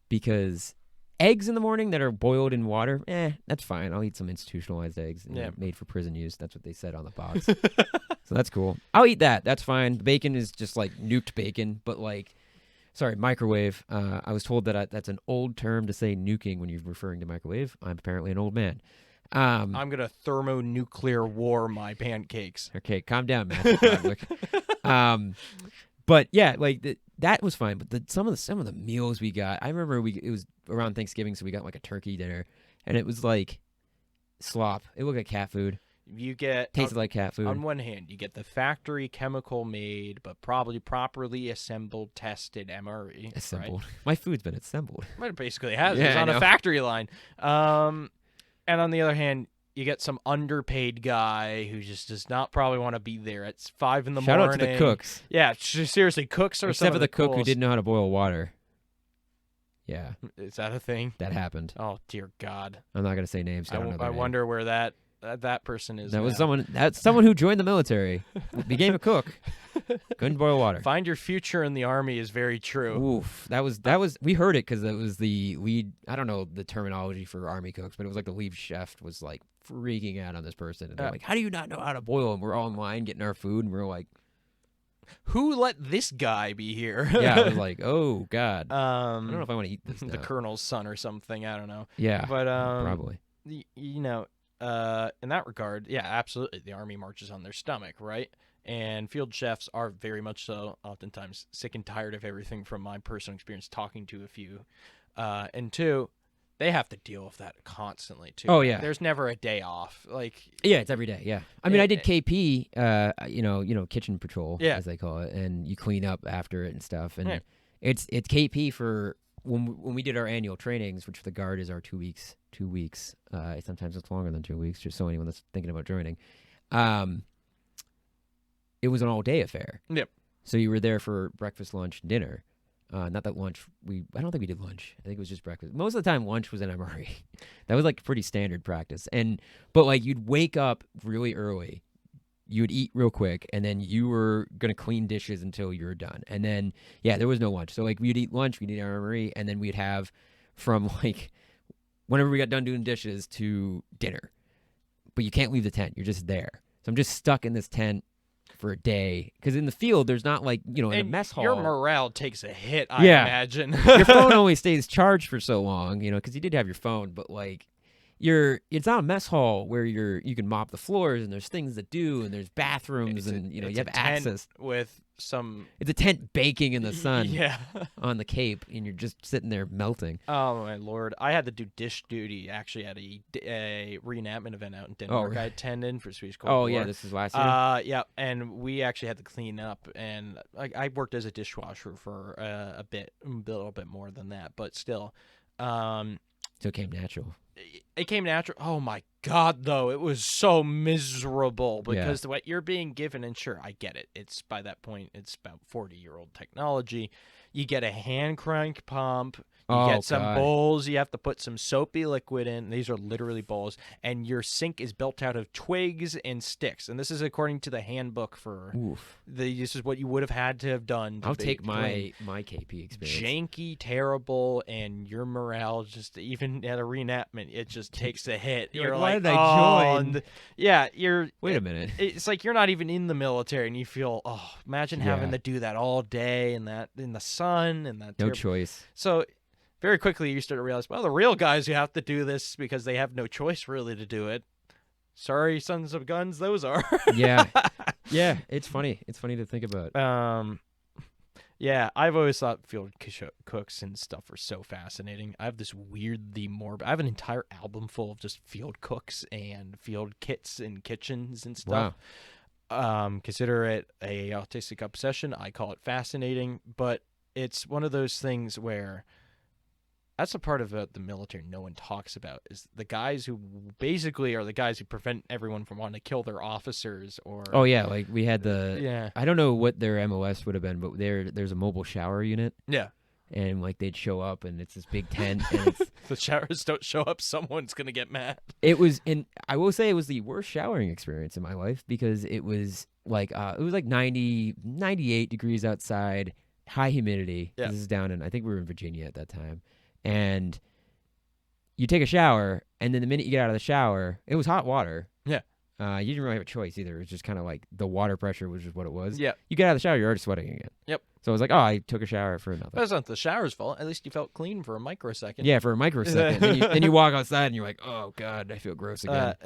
because eggs in the morning that are boiled in water, that's fine. I'll eat some institutionalized eggs made for prison use. That's what they said on the box. So that's cool. I'll eat that. That's fine. The bacon is just like nuked bacon, but like, sorry, microwave. I was told that that's an old term to say nuking when you're referring to microwave. I'm apparently an old man. I'm going to thermonuclear war my pancakes. Okay, calm down, Matthew Broderick. But yeah, like that was fine. But some of the meals we got, I remember it was around Thanksgiving, so we got like a turkey dinner, and it was like slop. It looked like cat food. You get tasted like cat food. On one hand, you get the factory chemical made, but probably properly assembled, tested MRE. Assembled. Right? My food's been assembled. Well, it basically has. It's on a factory line. And on the other hand, you get some underpaid guy who just does not probably want to be there at 5 in the morning. Shout out to the cooks. Yeah, seriously, cooks are except for the cook coolest. who didn't know how to boil water. Yeah, is that a thing? That happened. Oh dear God! I'm not gonna say names. I wonder where that person is. That was someone. That's someone who joined the military, became a cook, couldn't boil water. Find your future in the army is very true. Oof, that was. We heard it because it was the lead. I don't know the terminology for army cooks, but it was like the lead chef was like freaking out on this person, and they're like, "How do you not know how to boil?" And we're all in line getting our food, and we're like, "Who let this guy be here?" Yeah, I was like, "Oh God, I don't know if I want to eat this." The colonel's son or something. I don't know. Yeah, but probably. In that regard, yeah, absolutely. The army marches on their stomach, right? And field chefs are very much so, oftentimes sick and tired of everything from my personal experience talking to a few. And two, they have to deal with that constantly, too. Oh, yeah. There's never a day off. Yeah, it's every day, yeah. I mean, I did KP, kitchen patrol, as they call it, and you clean up after it and stuff. And it's KP for when we did our annual trainings, which for the Guard is our 2 weeks. Sometimes it's longer than 2 weeks, just so anyone that's thinking about joining. It was an all-day affair. Yep. So you were there for breakfast, lunch, dinner. Not that lunch. I don't think we did lunch. I think it was just breakfast. Most of the time, lunch was an MRE. That was like pretty standard practice. But like you'd wake up really early. you would eat real quick, and then you were gonna clean dishes until you were done. And then there was no lunch. So like we'd eat lunch, we'd eat our MRE, and then we'd have from like whenever we got done doing dishes to dinner. But you can't leave the tent. You're just there. So I'm just stuck in this tent for a day because in the field there's not like in a mess hall. Your morale takes a hit, I imagine. Your phone only stays charged for so long, because you did have your phone, but like it's not a mess hall where you can mop the floors and there's things to do and there's bathrooms and you have access with some. It's a tent baking in the sun Yeah. on the Cape, and you're just sitting there melting. Oh my lord! I had to do dish duty actually at a reenactment event out in Denmark. I attended for Swedish Cold War. Yeah, this is last year. Yeah, and we actually had to clean up, and I worked as a dishwasher for a little bit more than that, but still. So it came natural. It came natural. Oh my god, though, it was so miserable because what you're being given, and sure, I get it. It's by that point, it's about 40-year-old technology. You get a hand crank pump. You get some bowls. You have to put some soapy liquid in. These are literally bowls. And your sink is built out of twigs and sticks. And this is according to the handbook for this is what you would have had to have done. I'll take my KP experience. Janky, terrible, and your morale just even at a reenactment, it just takes a hit. You're like, why did I join? Yeah, wait a minute. It's like you're not even in the military, and you feel imagine having to do that all day and that in the sun and that. No choice. So. Very quickly, you start to realize, well, the real guys who have to do this because they have no choice really to do it. Sorry, sons of guns, those are. Yeah, it's funny. It's funny to think about. Yeah, I've always thought field cooks and stuff are so fascinating. I have this weirdly morbid. I have an entire album full of just field cooks and field kits and kitchens and stuff. Wow. Consider it a autistic obsession. I call it fascinating, but it's one of those things where. That's a part of the military no one talks about is the guys who basically are the guys who prevent everyone from wanting to kill their officers or. Oh yeah, like we had I don't know what their MOS would have been, but there's a mobile shower unit. Yeah. And like they'd show up and it's this big tent and it's the showers don't show up, someone's gonna get mad. It was, and I will say it was the worst showering experience in my life because it was like 90, 98 degrees outside, high humidity. Yeah. This is down in I think we were in Virginia at that time. And you take a shower, and then the minute you get out of the shower, it was hot water. Yeah. You didn't really have a choice either. It was just kind of like the water pressure was just what it was. Yeah. You get out of the shower, you're already sweating again. Yep. So I was like, I took a shower for nothing. That's not the shower's fault. At least you felt clean for a microsecond. Yeah, for a microsecond. Then you walk outside, and you're like, oh, God, I feel gross again.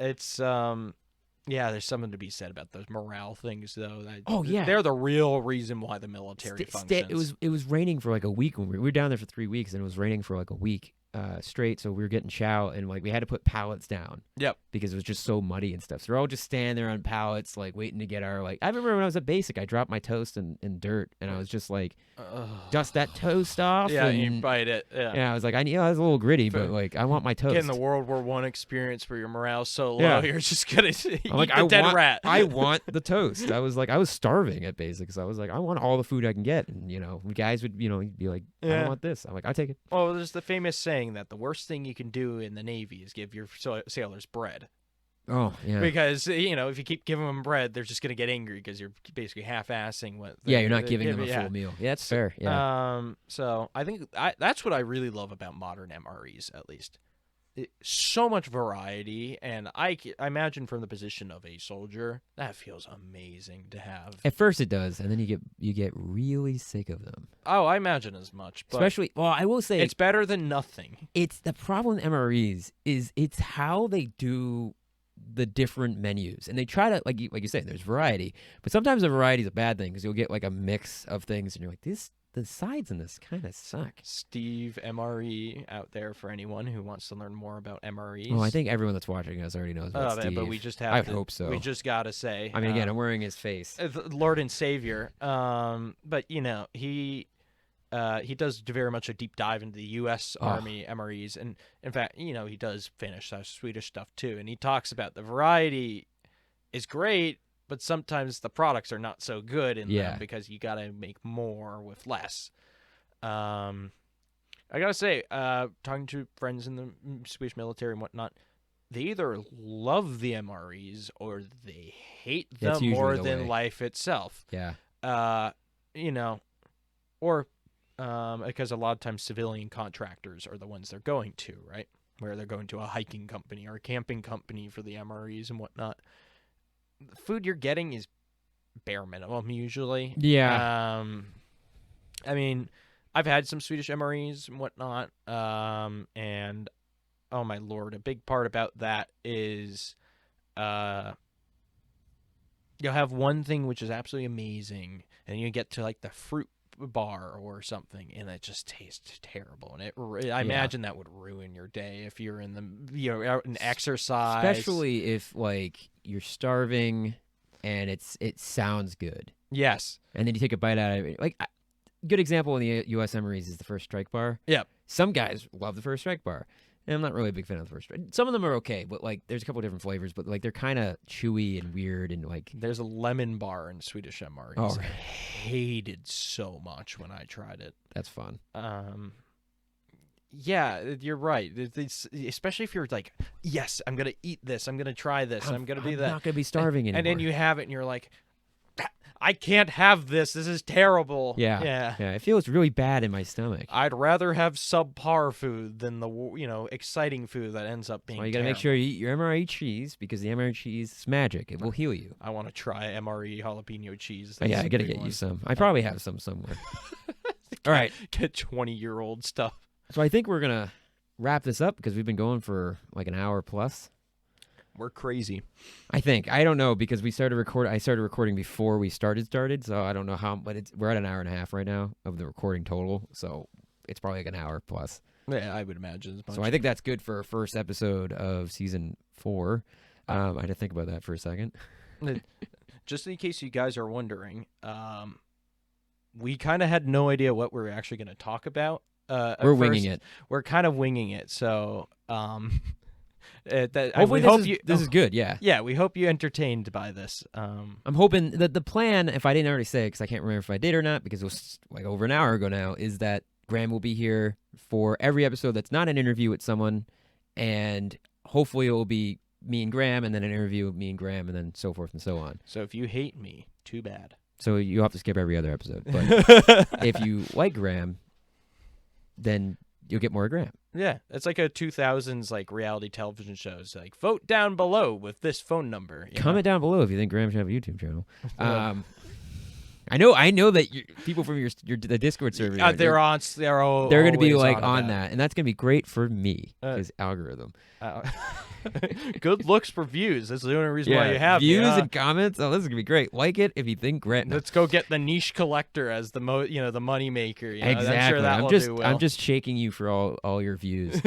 Yeah, there's something to be said about those morale things, though. Yeah. They're the real reason why the military functions. It was raining for like a week when we were down there for 3 weeks, and it was raining for like a week straight. So we were getting chow, and like we had to put pallets down. Yep. Because it was just so muddy and stuff. So we're all just standing there on pallets, like waiting to get our like. I remember when I was at basic, I dropped my toast in dirt, and I was just like, dust that toast off. Yeah, and you bite it. Yeah. Yeah, I was like, I was a little gritty, but like I want my toast. Getting the World War I experience where your morale's so low, you're just gonna eat like, the dead rat. I want the toast. I was starving at basic, so I was like, I want all the food I can get, and guys would be like, I want this. I'm like, I'll take it. Well, there's the famous saying that the worst thing you can do in the Navy is give your sailors bread. Oh, yeah. Because, if you keep giving them bread, they're just going to get angry because you're basically half-assing what... you're not giving them a full meal. Yeah, that's fair. Yeah. So I think that's what I really love about modern MREs, at least. So much variety, and I imagine from the position of a soldier, that feels amazing to have. At first it does, and then you get really sick of them. Oh, I imagine as much. But especially, I will say... It's better than nothing. It's the problem with MREs is it's how they do the different menus, and they try to like you say there's variety, but sometimes the variety is a bad thing because you'll get like a mix of things and you're like, the sides in this kind of suck. Steve MRE out there for anyone who wants to learn more about MREs. Well, I think everyone that's watching us already knows about Steve. But we just have I hope so. We just gotta say, I mean, again, I'm wearing his face, Lord and Savior. But he does very much a deep dive into the U.S. Army MREs, and in fact, he does Finnish, Swedish stuff too. And he talks about the variety is great, but sometimes the products are not so good in them because you got to make more with less. I gotta say, talking to friends in the Swedish military and whatnot, they either love the MREs or they hate That's them usually more the than way. life itself. Yeah. You know, or because a lot of times civilian contractors are the ones they're going to, right? Where they're going to a hiking company or a camping company for the MREs and whatnot. The food you're getting is bare minimum usually. Yeah. I mean, I've had some Swedish MREs and whatnot, and oh my lord, a big part about that is you'll have one thing which is absolutely amazing, and you get to like the fruit bar or something, and it just tastes terrible. And I imagine that would ruin your day if you're in the out in exercise, Especially if like you're starving and it sounds good. Yes. And then you take a bite out of it. Like good example in the U.S. MREs is the First Strike bar. Yep. Some guys love the First Strike bar. And I'm not really a big fan of the First Strike. Some of them are okay, but like there's a couple different flavors, but like they're kind of chewy and weird and like. There's a lemon bar in Swedish MREs. Oh, I hated so much when I tried it. That's fun. Yeah, you're right. Especially if you're like, yes, I'm gonna eat this. I'm gonna try this. I'm gonna be that. I'm not gonna be starving anymore. And then you have it, and you're like, I can't have this. This is terrible. Yeah. It feels really bad in my stomach. I'd rather have subpar food than the exciting food that ends up being. Well, you gotta make sure you eat your MRE cheese because the MRE cheese is magic. It will heal you. I want to try MRE jalapeno cheese. Oh, yeah, I gotta get you some. I probably have some somewhere. All right, get 20-year-old stuff. So I think we're gonna wrap this up because we've been going for like an hour plus. We're crazy. I think. I don't know because I started recording before we started, so I don't know how, but we're at an hour and a half right now of the recording total, so it's probably like an hour plus. Yeah, I would imagine. So I think that's good for a first episode of season 4. I had to think about that for a second. Just in case you guys are wondering, we kind of had no idea what we were actually going to talk about. We're winging it. We're kind of winging it, so hopefully this is good. Yeah, we hope you entertained by this. I'm hoping that the plan, if I didn't already say it, because I can't remember if I did or not, because it was like over an hour ago now, is that Graham will be here for every episode that's not an interview with someone, and hopefully it will be me and Graham, and then an interview with me and Graham, and then so forth and so on. So if you hate me, too bad. So you have to skip every other episode. But if you like Graham, then you'll get more Graham. Yeah, it's like a 2000s like reality television shows. Like, vote down below with this phone number. Comment down below if you think Graham should have a YouTube channel. I know that people from the Discord server, they're going to be like on that, and that's going to be great for me because algorithm. Good looks for views. That's the only reason why you have views and comments. Oh, this is gonna be great. Like it if you think Grant. Let's go get the niche collector as the the money maker. Exactly. I'm sure that will do well. I'm just shaking you for all your views.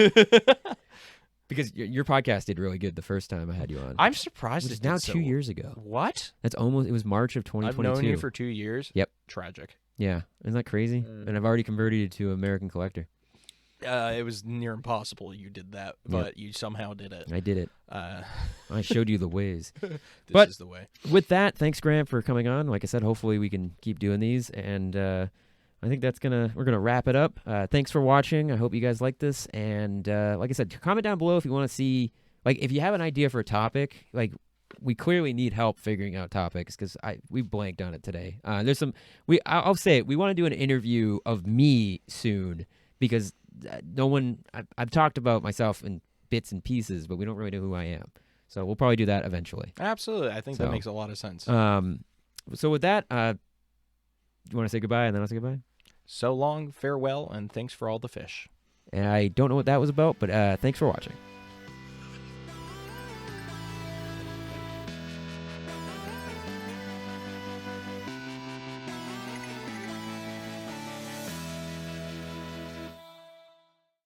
Because your podcast did really good the first time I had you on. I'm surprised it's now 2 years ago. What? It was March of 2022. I've known you for 2 years? Yep. Tragic. Yeah. Isn't that crazy? And I've already converted you to American Collector. It was near impossible you did that, but you somehow did it. I did it. I showed you the ways. This is the way. With that, thanks, Graham, for coming on. Like I said, hopefully we can keep doing these, and I think we're gonna wrap it up. Thanks for watching. I hope you guys like this, and like I said, comment down below if you want to see, like, if you have an idea for a topic. Like, we clearly need help figuring out topics because we blanked on it today. I'll say it. We want to do an interview of me soon because no one. I've talked about myself in bits and pieces, but we don't really know who I am. So we'll probably do that eventually. Absolutely, I think that makes a lot of sense. So with that, you want to say goodbye, and then I'll say goodbye. So long, farewell, and thanks for all the fish. And I don't know what that was about, but thanks for watching.